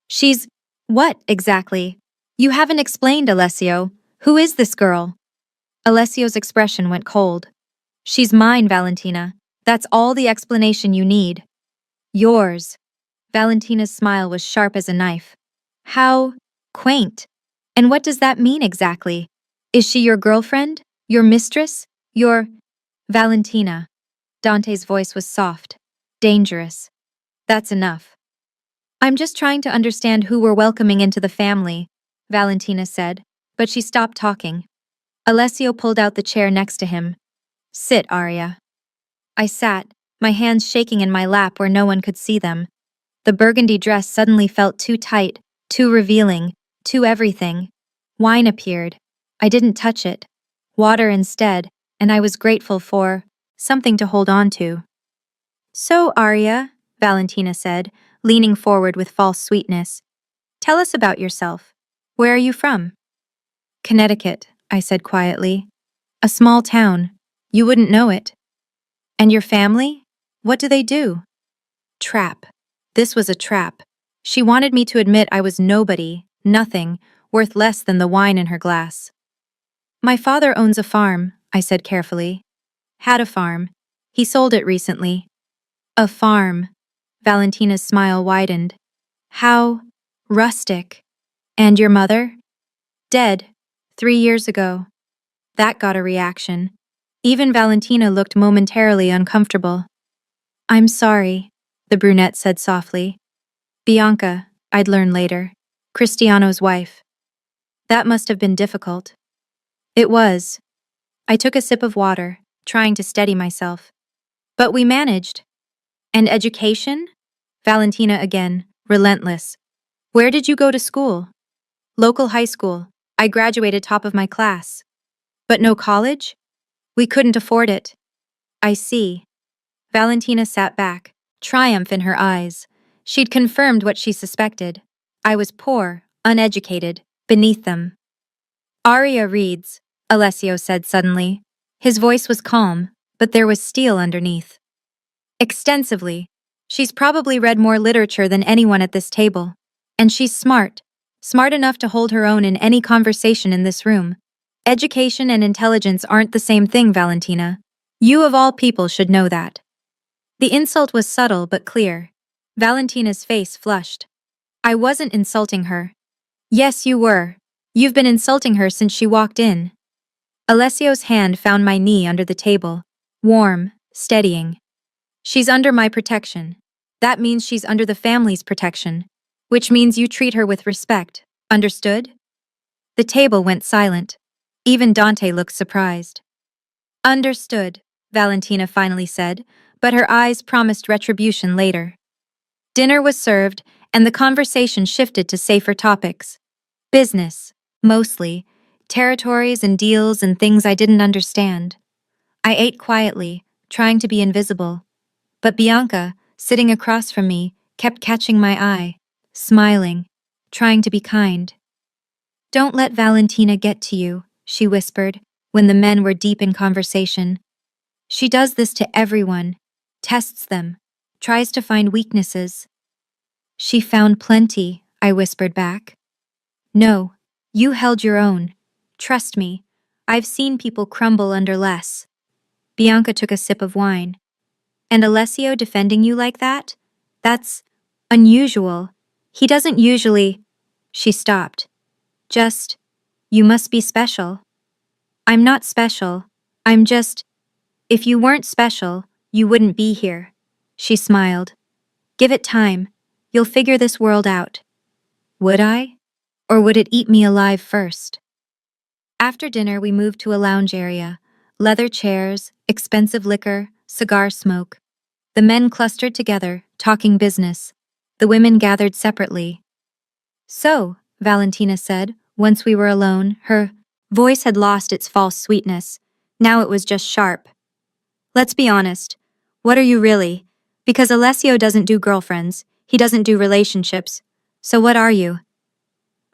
Speaker 1: She's… what, exactly? You haven't explained, Alessio. Who is this girl? Alessio's expression went cold. She's mine, Valentina. That's all the explanation you need. Yours. Valentina's smile was sharp as a knife. How quaint. And what does that mean exactly? Is she your girlfriend? Your mistress? Your… Valentina. Dante's voice was soft. Dangerous. That's enough. I'm just trying to understand who we're welcoming into the family, Valentina said, but she stopped talking. Alessio pulled out the chair next to him. Sit, Arya. I sat, my hands shaking in my lap where no one could see them. The burgundy dress suddenly felt too tight, too revealing, too everything. Wine appeared. I didn't touch it. Water instead, and I was grateful for something to hold on to. So, Arya, Valentina said, leaning forward with false sweetness. Tell us about yourself. Where are you from? Connecticut, I said quietly. A small town. You wouldn't know it. And your family? What do they do? Trap. This was a trap. She wanted me to admit I was nobody, nothing, worth less than the wine in her glass. My father owns a farm, I said carefully. Had a farm. He sold it recently. A farm. Valentina's smile widened. How rustic. And your mother? Dead. 3 years ago. That got a reaction. Even Valentina looked momentarily uncomfortable. I'm sorry, the brunette said softly. Bianca, I'd learn later. Cristiano's wife. That must have been difficult. It was. I took a sip of water, trying to steady myself. But we managed. And education? Valentina again, relentless. Where did you go to school? Local high school. I graduated top of my class. But no college? We couldn't afford it. I see. Valentina sat back, triumph in her eyes. She'd confirmed what she suspected. I was poor, uneducated, beneath them. Arya reads, Alessio said suddenly. His voice was calm, but there was steel underneath. Extensively. She's probably read more literature than anyone at this table. And she's smart. Smart enough to hold her own in any conversation in this room. Education and intelligence aren't the same thing, Valentina. You of all people should know that. The insult was subtle but clear. Valentina's face flushed. I wasn't insulting her. Yes, you were. You've been insulting her since she walked in. Alessio's hand found my knee under the table. Warm, steadying. She's under my protection. That means she's under the family's protection. Which means you treat her with respect. Understood? The table went silent. Even Dante looked surprised. Understood, Valentina finally said, but her eyes promised retribution later. Dinner was served, and the conversation shifted to safer topics. Business, mostly, territories and deals and things I didn't understand. I ate quietly, trying to be invisible. But Bianca, sitting across from me, kept catching my eye, smiling, trying to be kind. "Don't let Valentina get to you," she whispered, when the men were deep in conversation. "She does this to everyone, tests them, tries to find weaknesses." "She found plenty," I whispered back. "No, you held your own. Trust me, I've seen people crumble under less." Bianca took a sip of wine. "And Alessio defending you like that? That's unusual. He doesn't usually—" She stopped. "Just, you must be special." "I'm not special. I'm just— If you weren't special, you wouldn't be here." She smiled. "Give it time. You'll figure this world out." Would I? Or would it eat me alive first? After dinner, we moved to a lounge area. Leather chairs, expensive liquor, cigar smoke. The men clustered together, talking business. The women gathered separately. "So," Valentina said, once we were alone, her voice had lost its false sweetness. Now it was just sharp. "Let's be honest. What are you really? Because Alessio doesn't do girlfriends. He doesn't do relationships. So what are you?"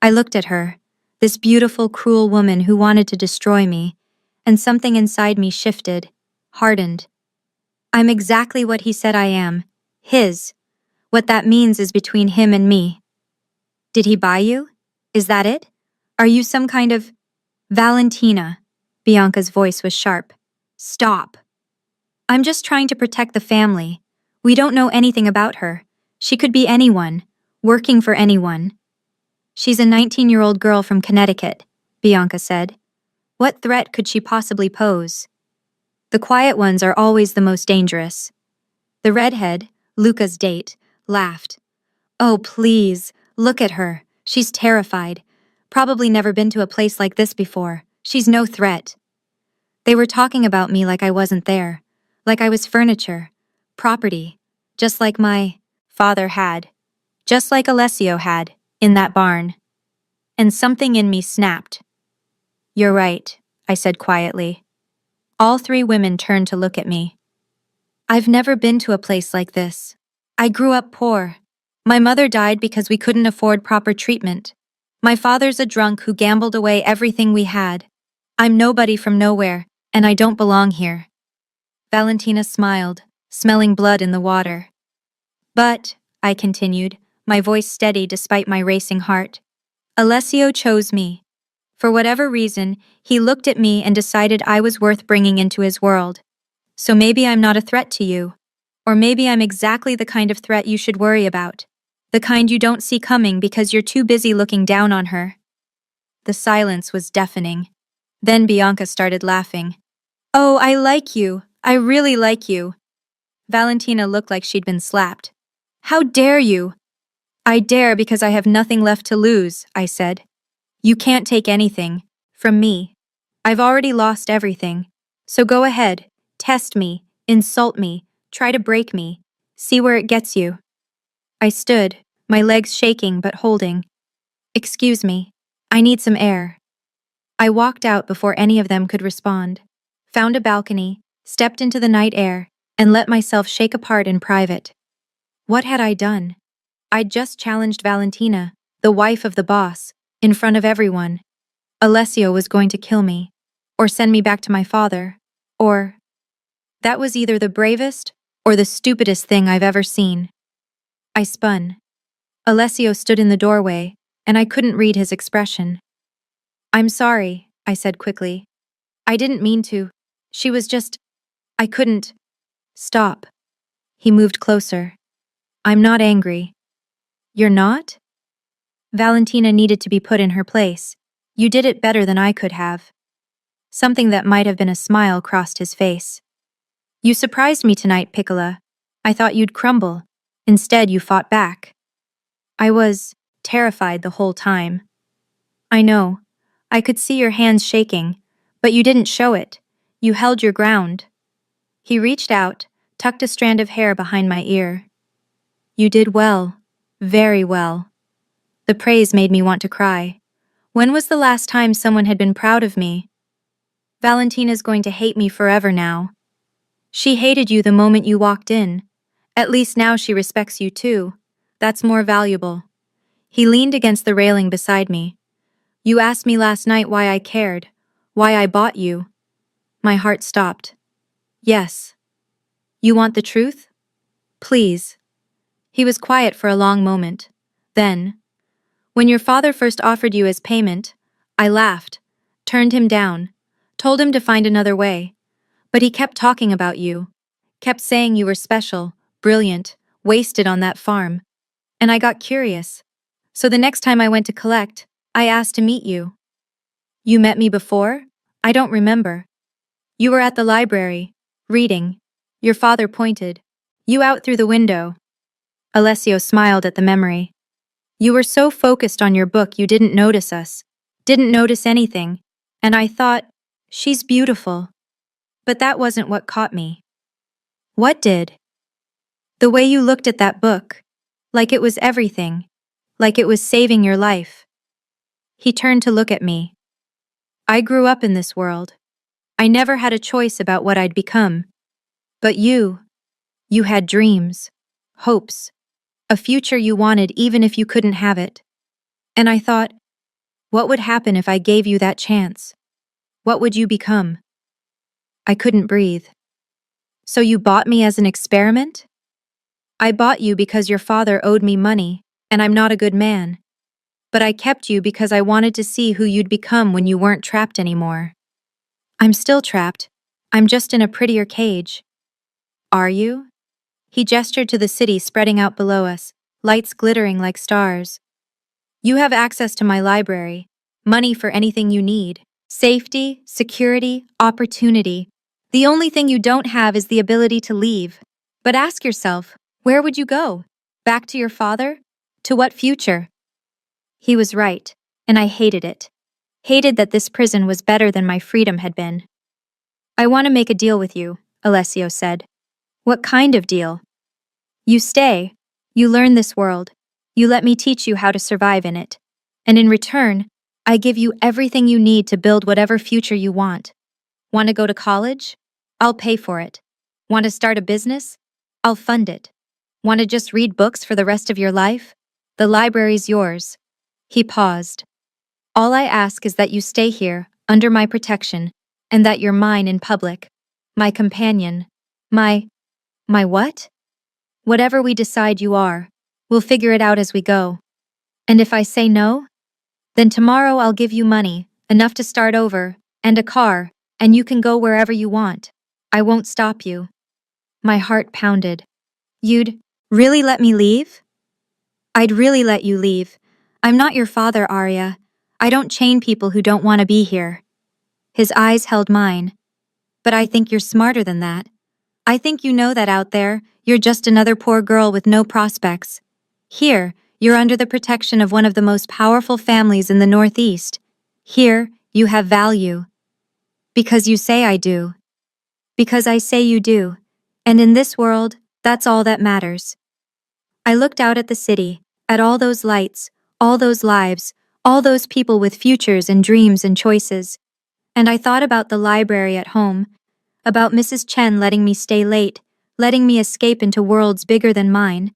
Speaker 1: I looked at her, this beautiful, cruel woman who wanted to destroy me, and something inside me shifted, hardened. "I'm exactly what he said I am. His. What that means is between him and me." "Did he buy you? Is that it? Are you some kind of— Valentina?" Bianca's voice was sharp. "Stop. I'm just trying to protect the family. We don't know anything about her. She could be anyone, working for anyone." "She's a 19-year-old girl from Connecticut," Bianca said. "What threat could she possibly pose?" "The quiet ones are always the most dangerous." The redhead, Luca's date, laughed. "Oh, please, look at her. She's terrified. Probably never been to a place like this before. She's no threat." They were talking about me like I wasn't there, like I was furniture, property, just like my father had, just like Alessio had, in that barn. And something in me snapped. "You're right," I said quietly. All three women turned to look at me. "I've never been to a place like this. I grew up poor. My mother died because we couldn't afford proper treatment. My father's a drunk who gambled away everything we had. I'm nobody from nowhere, and I don't belong here." Valentina smiled, smelling blood in the water. "But," I continued, my voice steady despite my racing heart, "Alessio chose me. For whatever reason, he looked at me and decided I was worth bringing into his world. So maybe I'm not a threat to you. Or maybe I'm exactly the kind of threat you should worry about. The kind you don't see coming because you're too busy looking down on her." The silence was deafening. Then Bianca started laughing. "Oh, I like you. I really like you." Valentina looked like she'd been slapped. "How dare you?" "I dare because I have nothing left to lose," I said. "You can't take anything. From me. I've already lost everything. So go ahead. Test me. Insult me. Try to break me. See where it gets you." I stood, my legs shaking but holding. "Excuse me. I need some air." I walked out before any of them could respond. Found a balcony, stepped into the night air, and let myself shake apart in private. What had I done? I'd just challenged Valentina, the wife of the boss, in front of everyone. Alessio was going to kill me, or send me back to my father, or— That was either the bravest or the stupidest thing I've ever seen. I spun. Alessio stood in the doorway, and I couldn't read his expression. "I'm sorry," I said quickly. "I didn't mean to. She was just— I couldn't— Stop." He moved closer. "I'm not angry." "You're not?" Valentina needed to be put in her place. "You did it better than I could have." Something that might have been a smile crossed his face. "You surprised me tonight, Piccola. I thought you'd crumble. Instead, you fought back." "I was terrified the whole time." "I know. I could see your hands shaking. But you didn't show it. You held your ground." He reached out, tucked a strand of hair behind my ear. You did well. Very well. The praise made me want to cry. When was the last time someone had been proud of me? Valentina's going to hate me forever now. She hated you the moment you walked in. At least now she respects you too. That's more valuable. He leaned against the railing beside me. You asked me last night why I cared, why I bought you. My heart stopped. Yes. You want the truth? Please. He was quiet for a long moment. Then, when your father first offered you as payment, I laughed, turned him down, told him to find another way. But he kept talking about you, kept saying you were special, brilliant, wasted on that farm. And I got curious. So the next time I went to collect, I asked to meet you. You met me before? I don't remember. You were at the library, reading. Your father pointed. You out through the window. Alessio smiled at the memory. You were so focused on your book you didn't notice us, didn't notice anything, and I thought, she's beautiful. But that wasn't what caught me. What did? The way you looked at that book, like it was everything, like it was saving your life. He turned to look at me. I grew up in this world. I never had a choice about what I'd become. But you had dreams, hopes, a future you wanted even if you couldn't have it. And I thought, what would happen if I gave you that chance? What would you become? I couldn't breathe. So you bought me as an experiment? I bought you because your father owed me money, and I'm not a good man. But I kept you because I wanted to see who you'd become when you weren't trapped anymore. I'm still trapped. I'm just in a prettier cage. Are you? He gestured to the city spreading out below us, lights glittering like stars. You have access to my library, money for anything you need, safety, security, opportunity. The only thing you don't have is the ability to leave. But ask yourself, where would you go? Back to your father? To what future? He was right, and I hated it. Hated that this prison was better than my freedom had been. I want to make a deal with you, Alessio said. What kind of deal? You stay. You learn this world. You let me teach you how to survive in it. And in return, I give you everything you need to build whatever future you want. Want to go to college? I'll pay for it. Want to start a business? I'll fund it. Want to just read books for the rest of your life? The library's yours. He paused. All I ask is that you stay here, under my protection, and that you're mine in public. My companion. My what? Whatever we decide you are, we'll figure it out as we go. And if I say no, then tomorrow I'll give you money, enough to start over, and a car, and you can go wherever you want. I won't stop you. My heart pounded. You'd really let me leave? I'd really let you leave. I'm not your father, Arya. I don't chain people who don't want to be here. His eyes held mine. But I think you're smarter than that. I think you know that out there, you're just another poor girl with no prospects. Here, you're under the protection of one of the most powerful families in the Northeast. Here, you have value. Because you say I do. Because I say you do. And in this world, that's all that matters. I looked out at the city, at all those lights, all those lives, all those people with futures and dreams and choices. And I thought about the library at home, about Mrs. Chen letting me stay late, letting me escape into worlds bigger than mine,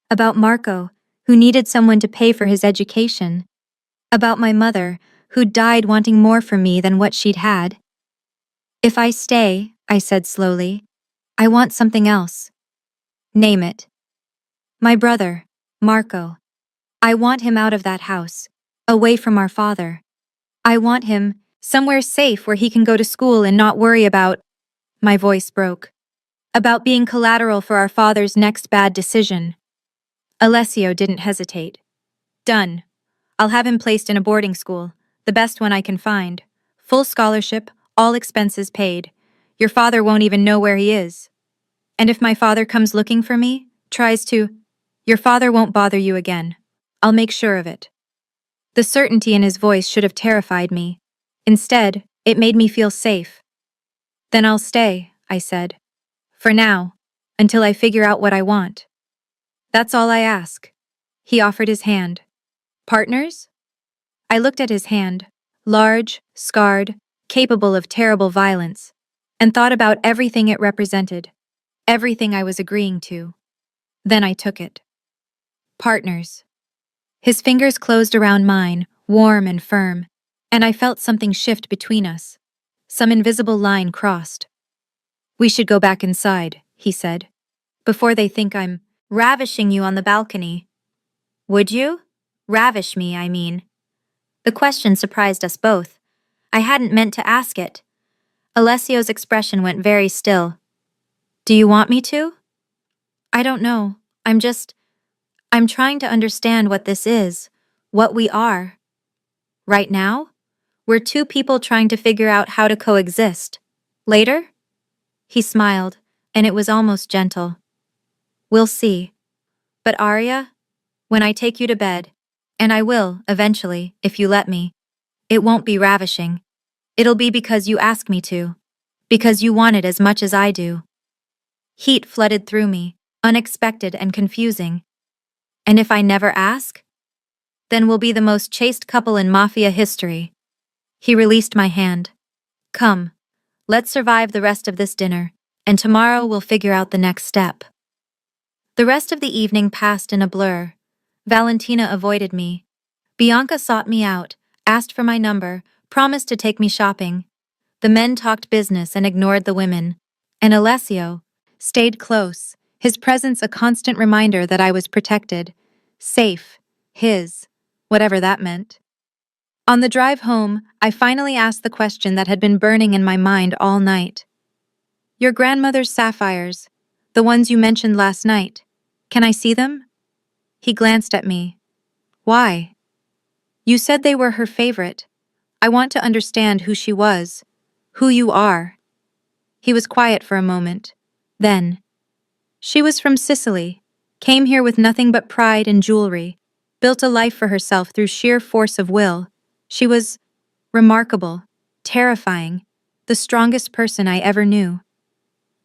Speaker 1: about Marco, who needed someone to pay for his education, about my mother, who died wanting more for me than what she'd had. If I stay, I said slowly, I want something else. Name it. My brother, Marco. I want him out of that house, away from our father. I want him somewhere safe where he can go to school and not worry about, my voice broke, about being collateral for our father's next bad decision. Alessio didn't hesitate. Done. I'll have him placed in a boarding school, the best one I can find. Full scholarship, all expenses paid. Your father won't even know where he is. And if my father comes looking for me, tries to, your father won't bother you again. I'll make sure of it. The certainty in his voice should have terrified me. Instead, it made me feel safe. Then I'll stay, I said. For now. until I figure out what I want. That's all I ask. He offered his hand. Partners? I looked at his hand, large, scarred, capable of terrible violence, and thought about everything it represented, everything I was agreeing to. Then I took it. Partners. His fingers closed around mine, warm and firm, and I felt something shift between us. Some invisible line crossed. We should go back inside, he said, before they think I'm ravishing you on the balcony. Would you? Ravish me, I mean. The question surprised us both. I hadn't meant to ask it. Alessio's expression went very still. Do you want me to? I don't know. I'm trying to understand what this is, what we are. Right now, we're two people trying to figure out how to coexist. Later? He smiled, and it was almost gentle. We'll see. But Arya, when I take you to bed, and I will, eventually, if you let me, it won't be ravishing. It'll be because you ask me to. Because you want it as much as I do. Heat flooded through me, unexpected and confusing. And if I never ask? Then we'll be the most chaste couple in mafia history. He released my hand. Come, let's survive the rest of this dinner, and tomorrow we'll figure out the next step. The rest of the evening passed in a blur. Valentina avoided me. Bianca sought me out, asked for my number, promised to take me shopping. The men talked business and ignored the women. And Alessio stayed close, his presence a constant reminder that I was protected, safe, his, whatever that meant. On the drive home, I finally asked the question that had been burning in my mind all night. Your grandmother's sapphires, the ones you mentioned last night, can I see them? He glanced at me. Why? You said they were her favorite. I want to understand who she was, who you are. He was quiet for a moment. Then, she was from Sicily, came here with nothing but pride and jewelry, built a life for herself through sheer force of will. She was remarkable, terrifying, the strongest person I ever knew.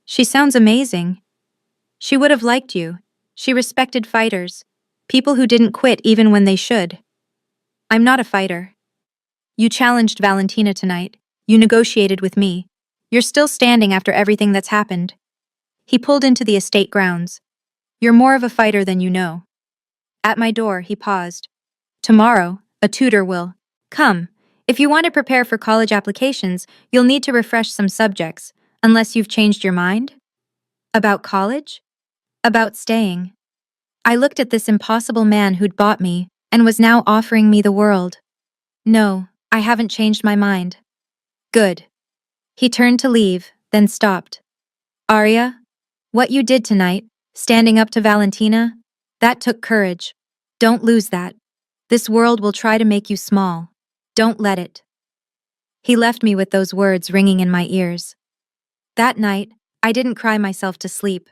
Speaker 1: She sounds amazing. She would have liked you. She respected fighters, people who didn't quit even when they should. I'm not a fighter. You challenged Valentina tonight. You negotiated with me. You're still standing after everything that's happened. He pulled into the estate grounds. You're more of a fighter than you know. At my door, he paused. Tomorrow, a tutor will come. If you want to prepare for college applications, you'll need to refresh some subjects, unless you've changed your mind. About college? About staying. I looked at this impossible man who'd bought me and was now offering me the world. No, I haven't changed my mind. Good. He turned to leave, then stopped. Arya, what you did tonight, standing up to Valentina, that took courage. Don't lose that. This world will try to make you small. Don't let it. He left me with those words ringing in my ears. That night, I didn't cry myself to sleep.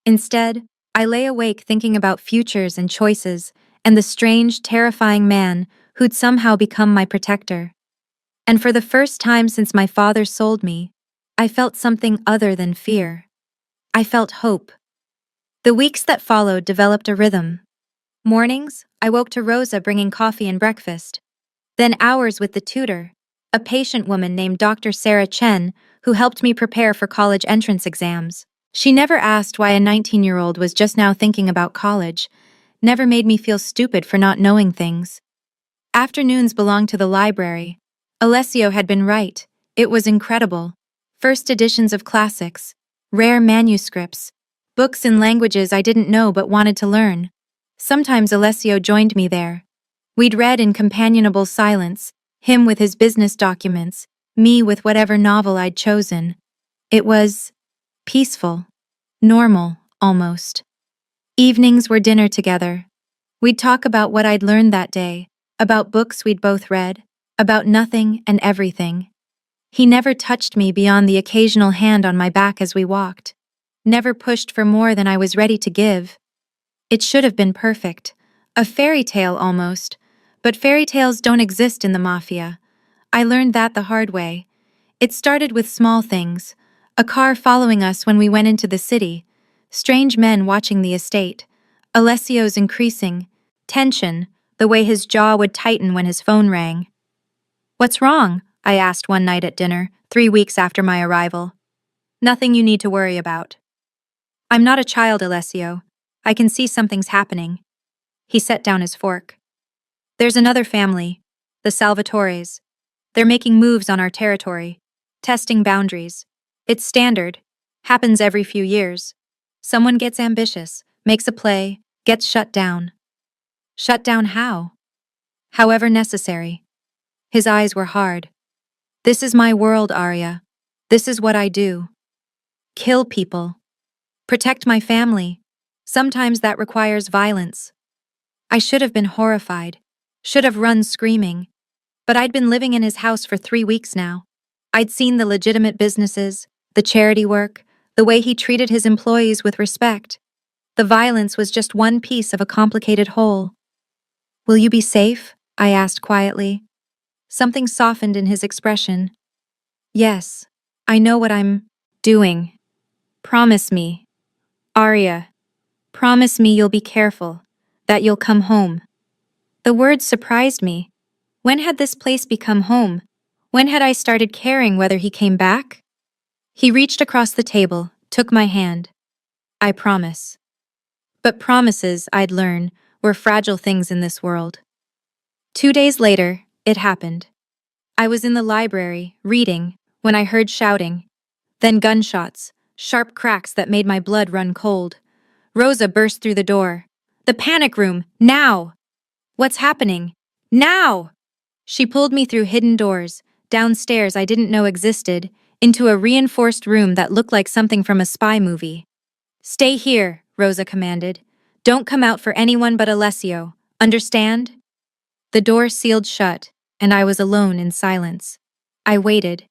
Speaker 1: Instead, I lay awake thinking about futures and choices, and the strange, terrifying man who'd somehow become my protector. And for the first time since my father sold me, I felt something other than fear. I felt hope. The weeks that followed developed a rhythm. Mornings, I woke to Rosa bringing coffee and breakfast. Then hours with the tutor, a patient woman named Dr. Sarah Chen, who helped me prepare for college entrance exams. She never asked why a 19-year-old was just now thinking about college, never made me feel stupid for not knowing things. Afternoons belonged to the library. Alessio had been right. It was incredible. First editions of classics, rare manuscripts, books in languages I didn't know but wanted to learn. Sometimes Alessio joined me there. We'd read in companionable silence, him with his business documents, me with whatever novel I'd chosen. It was peaceful, normal, almost. Evenings were dinner together. We'd talk about what I'd learned that day, about books we'd both read, about nothing and everything. He never touched me beyond the occasional hand on my back as we walked, never pushed for more than I was ready to give. It should have been perfect, a fairy tale almost, but fairy tales don't exist in the mafia. I learned that the hard way. It started with small things, a car following us when we went into the city, Strange men watching the estate. Alessio's increasing. Tension, the way his jaw would tighten when his phone rang. "What's wrong?" I asked one night at dinner, 3 weeks after my arrival. "Nothing you need to worry about." "I'm not a child, Alessio. I can see something's happening." He set down his fork. "There's another family, the Salvatores. They're making moves on our territory, testing boundaries. It's standard, happens every few years. Someone gets ambitious, makes a play, gets shut down. Shut down how? However necessary." His eyes were hard. "This is my world, Arya. This is what I do. Kill people. Protect my family. Sometimes that requires violence." I should have been horrified, should have run screaming, but I'd been living in his house for 3 weeks now. I'd seen the legitimate businesses, the charity work, the way he treated his employees with respect. The violence was just one piece of a complicated whole. "Will you be safe?" I asked quietly. Something softened in his expression. "Yes, I know what I'm doing. Promise me, Arya. Promise me you'll be careful, that you'll come home." The words surprised me. When had this place become home? When had I started caring whether he came back? He reached across the table, took my hand. "I promise." But promises, I'd learn, were fragile things in this world. 2 days later, it happened. I was in the library, reading, when I heard shouting. Then gunshots, sharp cracks that made my blood run cold. Rosa burst through the door. "The panic room, now!" "What's happening? Now!" She pulled me through hidden doors, downstairs I didn't know existed, into a reinforced room that looked like something from a spy movie. "Stay here," Rosa commanded. "Don't come out for anyone but Alessio. Understand?" The door sealed shut, and I was alone in silence. I waited.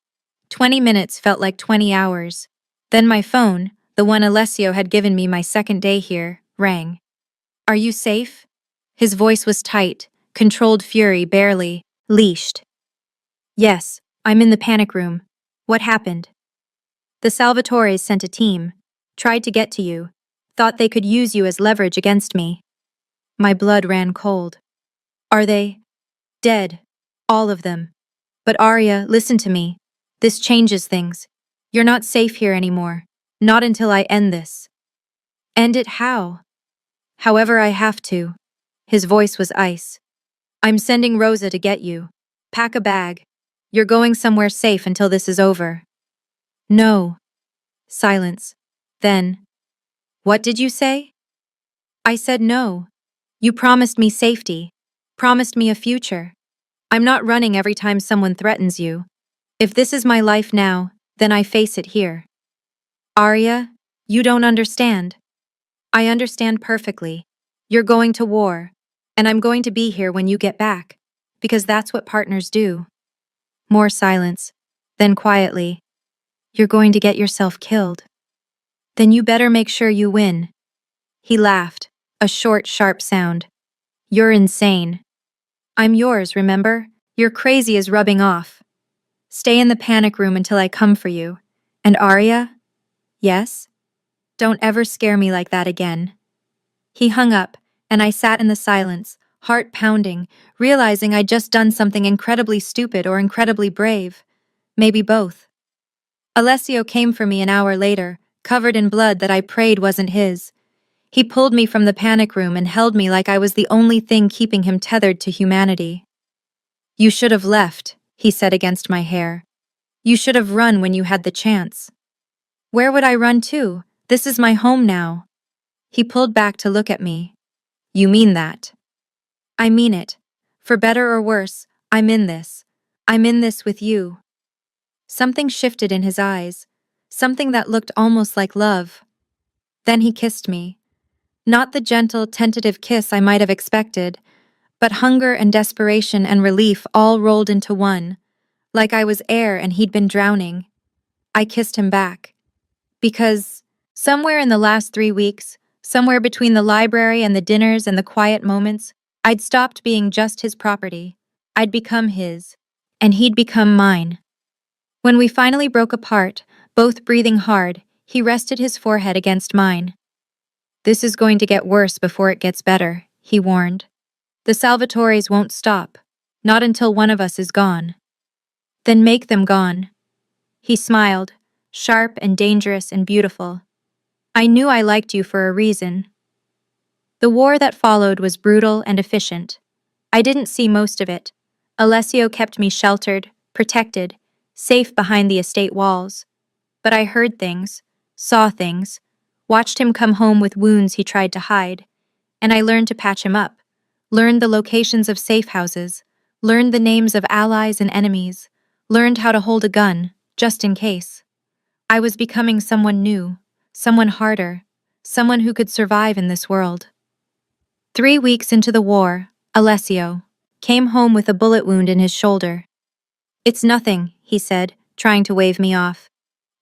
Speaker 1: 20 minutes felt like 20 hours. Then my phone, the one Alessio had given me my second day here, rang. "Are you safe?" His voice was tight, controlled fury barely, leashed. "Yes, I'm in the panic room. What happened?" "The Salvatores sent a team. Tried to get to you. Thought they could use you as leverage against me." My blood ran cold. "Are they dead? All of them?" "But Arya, listen to me. This changes things. You're not safe here anymore. Not until I end this." "End it how?" "However I have to." His voice was ice. "I'm sending Rosa to get you. Pack a bag. You're going somewhere safe until this is over." "No." Silence. Then, "What did you say?" I said no. "You promised me safety. Promised me a future. I'm not running every time someone threatens you. If this is my life now, then I face it here." "Arya, you don't understand." "I understand perfectly. You're going to war, and I'm going to be here when you get back, because that's what partners do." More silence. Then quietly, "You're going to get yourself killed. Then you better make sure you win." He laughed, a short, sharp sound. "You're insane." "I'm yours, remember? You're crazy as rubbing off. Stay in the panic room until I come for you. And Arya?" "Yes?" "Don't ever scare me like that again." He hung up, and I sat in the silence, heart pounding, realizing I'd just done something incredibly stupid or incredibly brave. Maybe both. Alessio came for me an hour later, covered in blood that I prayed wasn't his. He pulled me from the panic room and held me like I was the only thing keeping him tethered to humanity. "You should have left," he said against my hair. "You should have run when you had the chance." "Where would I run to? This is my home now." He pulled back to look at me. "You mean that?" "I mean it. For better or worse, I'm in this. I'm in this with you." Something shifted in his eyes, something that looked almost like love. Then he kissed me. Not the gentle, tentative kiss I might have expected, but hunger and desperation and relief all rolled into one, like I was air and he'd been drowning. I kissed him back. Because, somewhere in the last 3 weeks, somewhere between the library and the dinners and the quiet moments, I'd stopped being just his property. I'd become his, and he'd become mine. When we finally broke apart, both breathing hard, he rested his forehead against mine. This is going to get worse before it gets better, he warned. The Salvatores won't stop. Not until one of us is gone. Then make them gone. He smiled, sharp and dangerous and beautiful. I knew I liked you for a reason. The war that followed was brutal and efficient. I didn't see most of it. Alessio kept me sheltered, protected, safe behind the estate walls. But I heard things, saw things, watched him come home with wounds he tried to hide, and I learned to patch him up, learned the locations of safe houses, learned the names of allies and enemies, learned how to hold a gun, just in case. I was becoming someone new, someone harder, someone who could survive in this world. 3 weeks into the war, Alessio came home with a bullet wound in his shoulder. It's nothing, he said, trying to wave me off.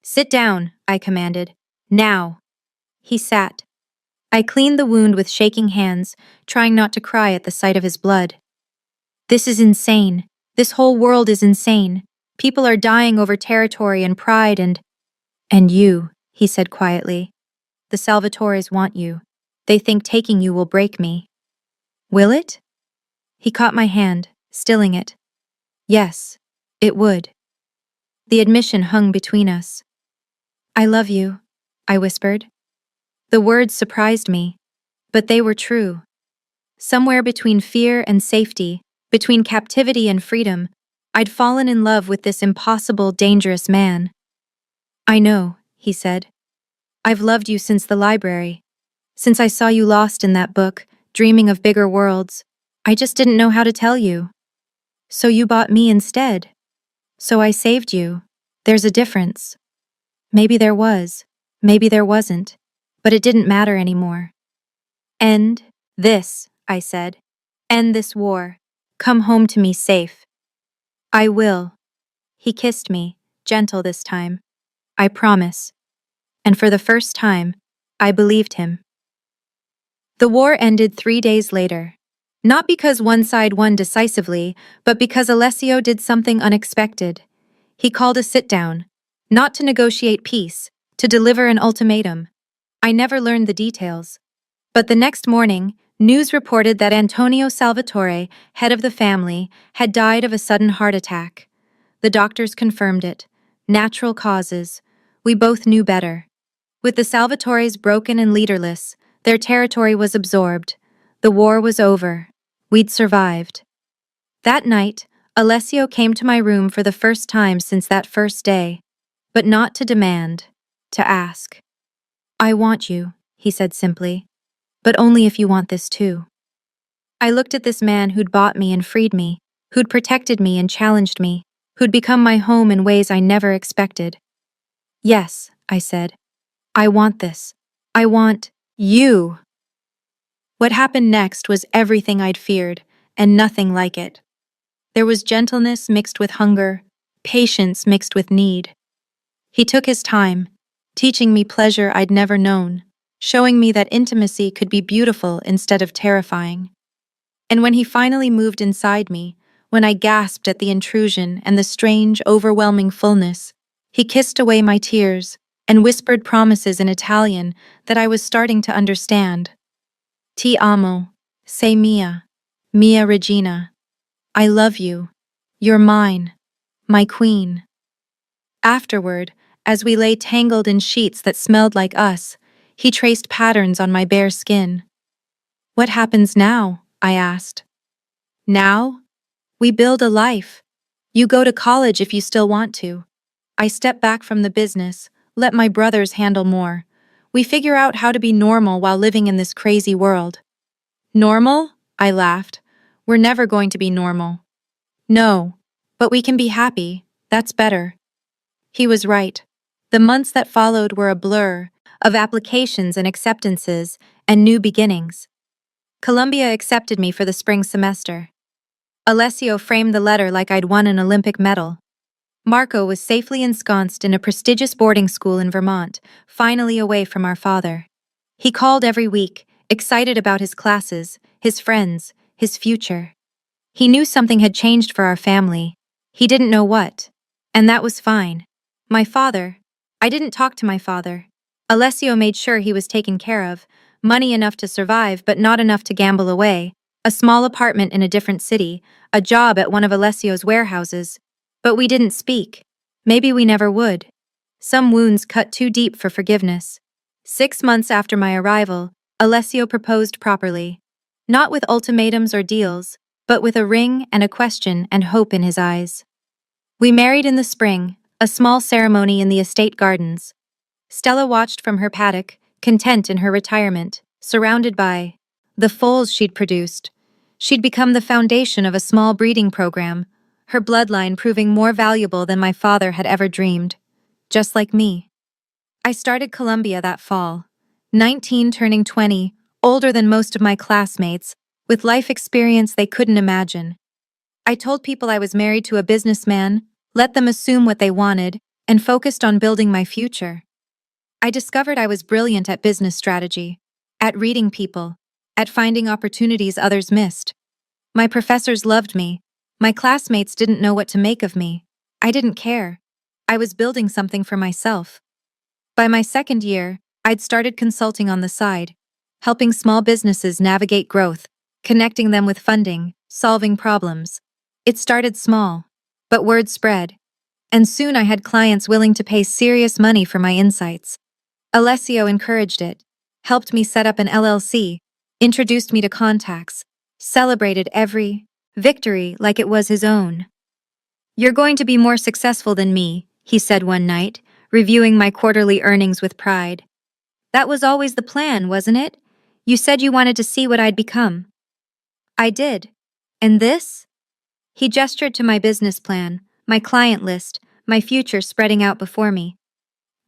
Speaker 1: Sit down, I commanded. Now. He sat. I cleaned the wound with shaking hands, trying not to cry at the sight of his blood. This is insane. This whole world is insane. People are dying over territory and pride And you, he said quietly. The Salvatores want you. They think taking you will break me. Will it? He caught my hand, stilling it. Yes, it would. The admission hung between us. I love you, I whispered. The words surprised me, but they were true. Somewhere between fear and safety, between captivity and freedom, I'd fallen in love with this impossible, dangerous man. I know, he said. I've loved you since the library. Since I saw you lost in that book, dreaming of bigger worlds. I just didn't know how to tell you. So you bought me instead. So I saved you. There's a difference. Maybe there was. Maybe there wasn't. But it didn't matter anymore. End this, I said. End this war. Come home to me safe. I will. He kissed me, gentle this time. I promise. And for the first time, I believed him. The war ended 3 days later. Not because one side won decisively, but because Alessio did something unexpected. He called a sit-down, not to negotiate peace, to deliver an ultimatum. I never learned the details. But the next morning, news reported that Antonio Salvatore, head of the family, had died of a sudden heart attack. The doctors confirmed it. Natural causes. We both knew better. With the Salvatores broken and leaderless, their territory was absorbed. The war was over. We'd survived. That night, Alessio came to my room for the first time since that first day. But not to demand, to ask. I want you, he said simply. But only if you want this too. I looked at this man who'd bought me and freed me, who'd protected me and challenged me, who'd become my home in ways I never expected. Yes, I said. I want this. I want you. What happened next was everything I'd feared, and nothing like it. There was gentleness mixed with hunger, patience mixed with need. He took his time, teaching me pleasure I'd never known, showing me that intimacy could be beautiful instead of terrifying. And when he finally moved inside me, when I gasped at the intrusion and the strange, overwhelming fullness, he kissed away my tears and whispered promises in Italian that I was starting to understand. Ti amo, sei mia, mia regina. I love you. You're mine, my queen. Afterward, as we lay tangled in sheets that smelled like us, he traced patterns on my bare skin. What happens now? I asked. Now? We build a life. You go to college if you still want to. I step back from the business, let my brothers handle more. We figure out how to be normal while living in this crazy world. Normal? I laughed. We're never going to be normal. No, but we can be happy. That's better. He was right. The months that followed were a blur of applications and acceptances and new beginnings. Columbia accepted me for the spring semester. Alessio framed the letter like I'd won an Olympic medal. Marco was safely ensconced in a prestigious boarding school in Vermont, finally away from our father. He called every week, excited about his classes, his friends, his future. He knew something had changed for our family. He didn't know what. And that was fine. I didn't talk to my father. Alessio made sure he was taken care of, Money enough to survive, but not enough to gamble away. A small apartment in a different city, a job at one of Alessio's warehouses. But we didn't speak. Maybe we never would. Some wounds cut too deep for forgiveness. 6 months after my arrival, Alessio proposed properly. Not with ultimatums or deals, but with a ring and a question and hope in his eyes. We married in the spring, a small ceremony in the estate gardens. Stella watched from her paddock, content in her retirement, surrounded by the foals she'd produced. She'd become the foundation of a small breeding program, her bloodline proving more valuable than my father had ever dreamed. Just like me. I started Columbia that fall, 19 turning 20, older than most of my classmates, with life experience they couldn't imagine. I told people I was married to a businessman, let them assume what they wanted, and focused on building my future. I discovered I was brilliant at business strategy, at reading people, at finding opportunities others missed. My professors loved me. My classmates didn't know what to make of me. I didn't care. I was building something for myself. By my second year, I'd started consulting on the side, helping small businesses navigate growth, connecting them with funding, solving problems. It started small, but word spread, and soon I had clients willing to pay serious money for my insights. Alessio encouraged it, helped me set up an LLC, introduced me to contacts, celebrated every victory like it was his own. "You're going to be more successful than me," he said one night, reviewing my quarterly earnings with pride. "That was always the plan, wasn't it? You said you wanted to see what I'd become." I did. And this? He gestured to my business plan, my client list, my future spreading out before me.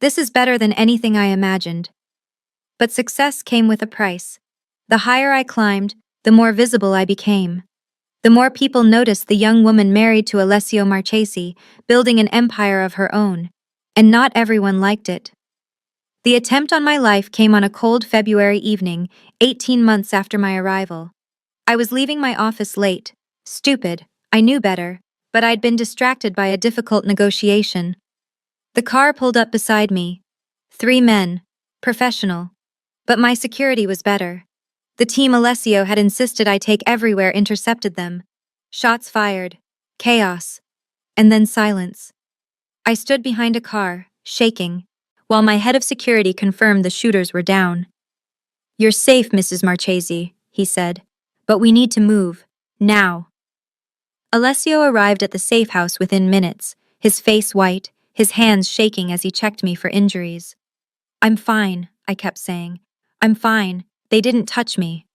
Speaker 1: "This is better than anything I imagined." But success came with a price. The higher I climbed, the more visible I became. The more people noticed the young woman married to Alessio Marchesi, building an empire of her own. And not everyone liked it. The attempt on my life came on a cold February evening, 18 months after my arrival. I was leaving my office late. Stupid, I knew better, but I'd been distracted by a difficult negotiation. The car pulled up beside me. 3 men. Professional. But my security was better. The team Alessio had insisted I take everywhere intercepted them. Shots fired. Chaos. And then silence. I stood behind a car, shaking, while my head of security confirmed the shooters were down. "You're safe, Mrs. Marchesi," he said. "But we need to move. Now." Alessio arrived at the safe house within minutes, his face white, his hands shaking as he checked me for injuries. "I'm fine," I kept saying. "I'm fine. They didn't touch me."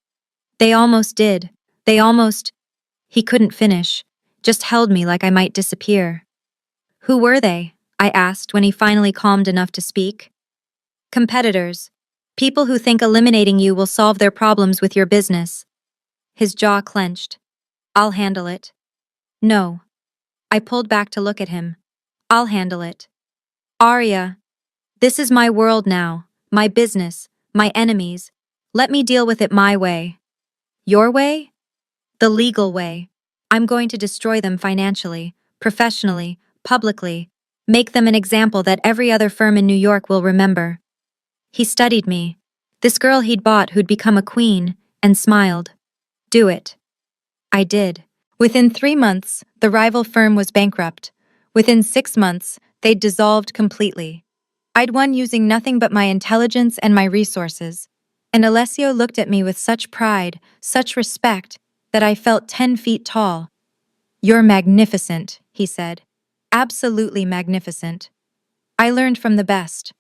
Speaker 1: "They almost did. They almost—" He couldn't finish, just held me like I might disappear. "Who were they?" I asked when he finally calmed enough to speak. "Competitors. People who think eliminating you will solve their problems with your business." His jaw clenched. "I'll handle it." "No." I pulled back to look at him. "I'll handle it." "Arya, this is my world now, my business, my enemies. Let me deal with it my way." "Your way?" "The legal way. I'm going to destroy them financially, professionally, publicly, make them an example that every other firm in New York will remember." He studied me, this girl he'd bought who'd become a queen, and smiled. "Do it." I did. Within 3 months, the rival firm was bankrupt. Within 6 months, they'd dissolved completely. I'd won using nothing but my intelligence and my resources. And Alessio looked at me with such pride, such respect, that I felt 10 feet tall. "You're magnificent," he said. "Absolutely magnificent." I learned from the best.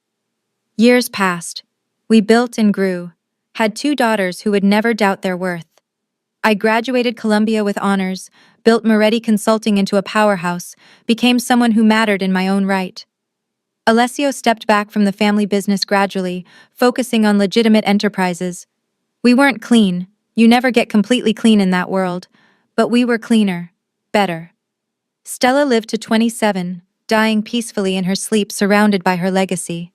Speaker 1: Years passed. We built and grew, had 2 daughters who would never doubt their worth. I graduated Columbia with honors, built Moretti Consulting into a powerhouse, became someone who mattered in my own right. Alessio stepped back from the family business gradually, focusing on legitimate enterprises. We weren't clean. You never get completely clean in that world. But we were cleaner. Better. Stella lived to 27, dying peacefully in her sleep surrounded by her legacy.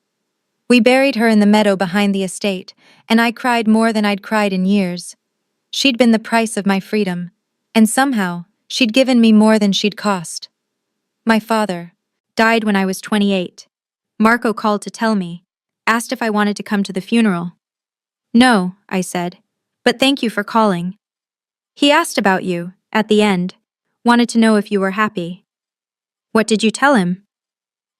Speaker 1: We buried her in the meadow behind the estate, and I cried more than I'd cried in years. She'd been the price of my freedom, and somehow, she'd given me more than she'd cost. My father died when I was 28. Marco called to tell me, asked if I wanted to come to the funeral. No, I said. But thank you for calling. He asked about you, at the end. Wanted to know if you were happy. What did you tell him?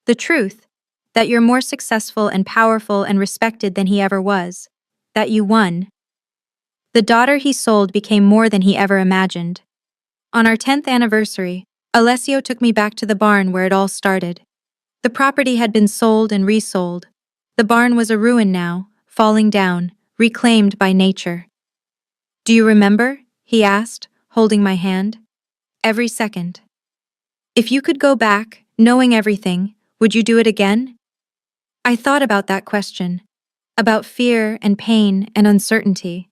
Speaker 1: The truth. That you're more successful and powerful and respected than he ever was. That you won. The daughter he sold became more than he ever imagined. On our 10th anniversary, Alessio took me back to the barn where it all started. The property had been sold and resold. The barn was a ruin now, falling down, reclaimed by nature. Do you remember? He asked, holding my hand. Every second. If you could go back, knowing everything, would you do it again? I thought about that question. About fear and pain and uncertainty.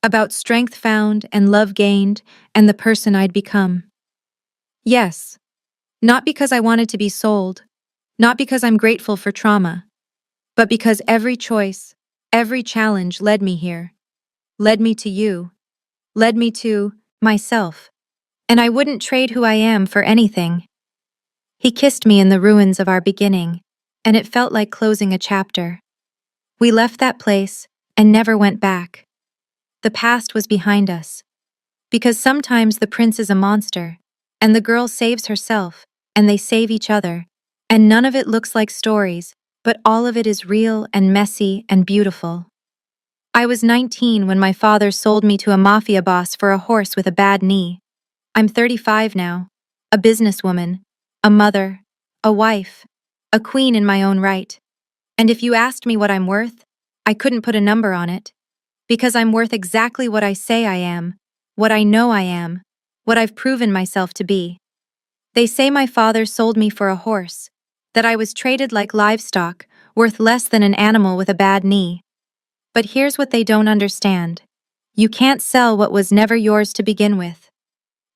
Speaker 1: About strength found and love gained and the person I'd become. Yes. Not because I wanted to be sold. Not because I'm grateful for trauma. But because every choice, every challenge led me here. Led me to you. Led me to myself. And I wouldn't trade who I am for anything. He kissed me in the ruins of our beginning, and it felt like closing a chapter. We left that place and never went back. The past was behind us. Because sometimes the prince is a monster, and the girl saves herself, and they save each other, and none of it looks like stories, but all of it is real and messy and beautiful. I was 19 when my father sold me to a mafia boss for a horse with a bad knee. I'm 35 now, a businesswoman, a mother, a wife, a queen in my own right. And if you asked me what I'm worth, I couldn't put a number on it. Because I'm worth exactly what I say I am, what I know I am, what I've proven myself to be. They say my father sold me for a horse, that I was traded like livestock, worth less than an animal with a bad knee. But here's what they don't understand. You can't sell what was never yours to begin with.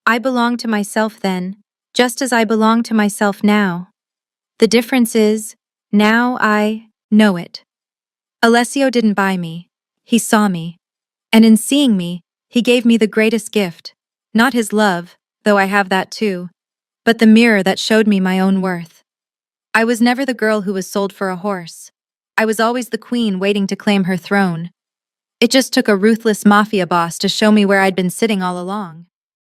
Speaker 1: I belonged to myself then, just as I belong to myself now. The difference is, now I know it. Alessio didn't buy me. He saw me. And in seeing me, he gave me the greatest gift. Not his love, though I have that too, but the mirror that showed me my own worth. I was never the girl who was sold for a horse. I was always the queen waiting to claim her throne. It just took a ruthless mafia boss to show me where I'd been sitting all along.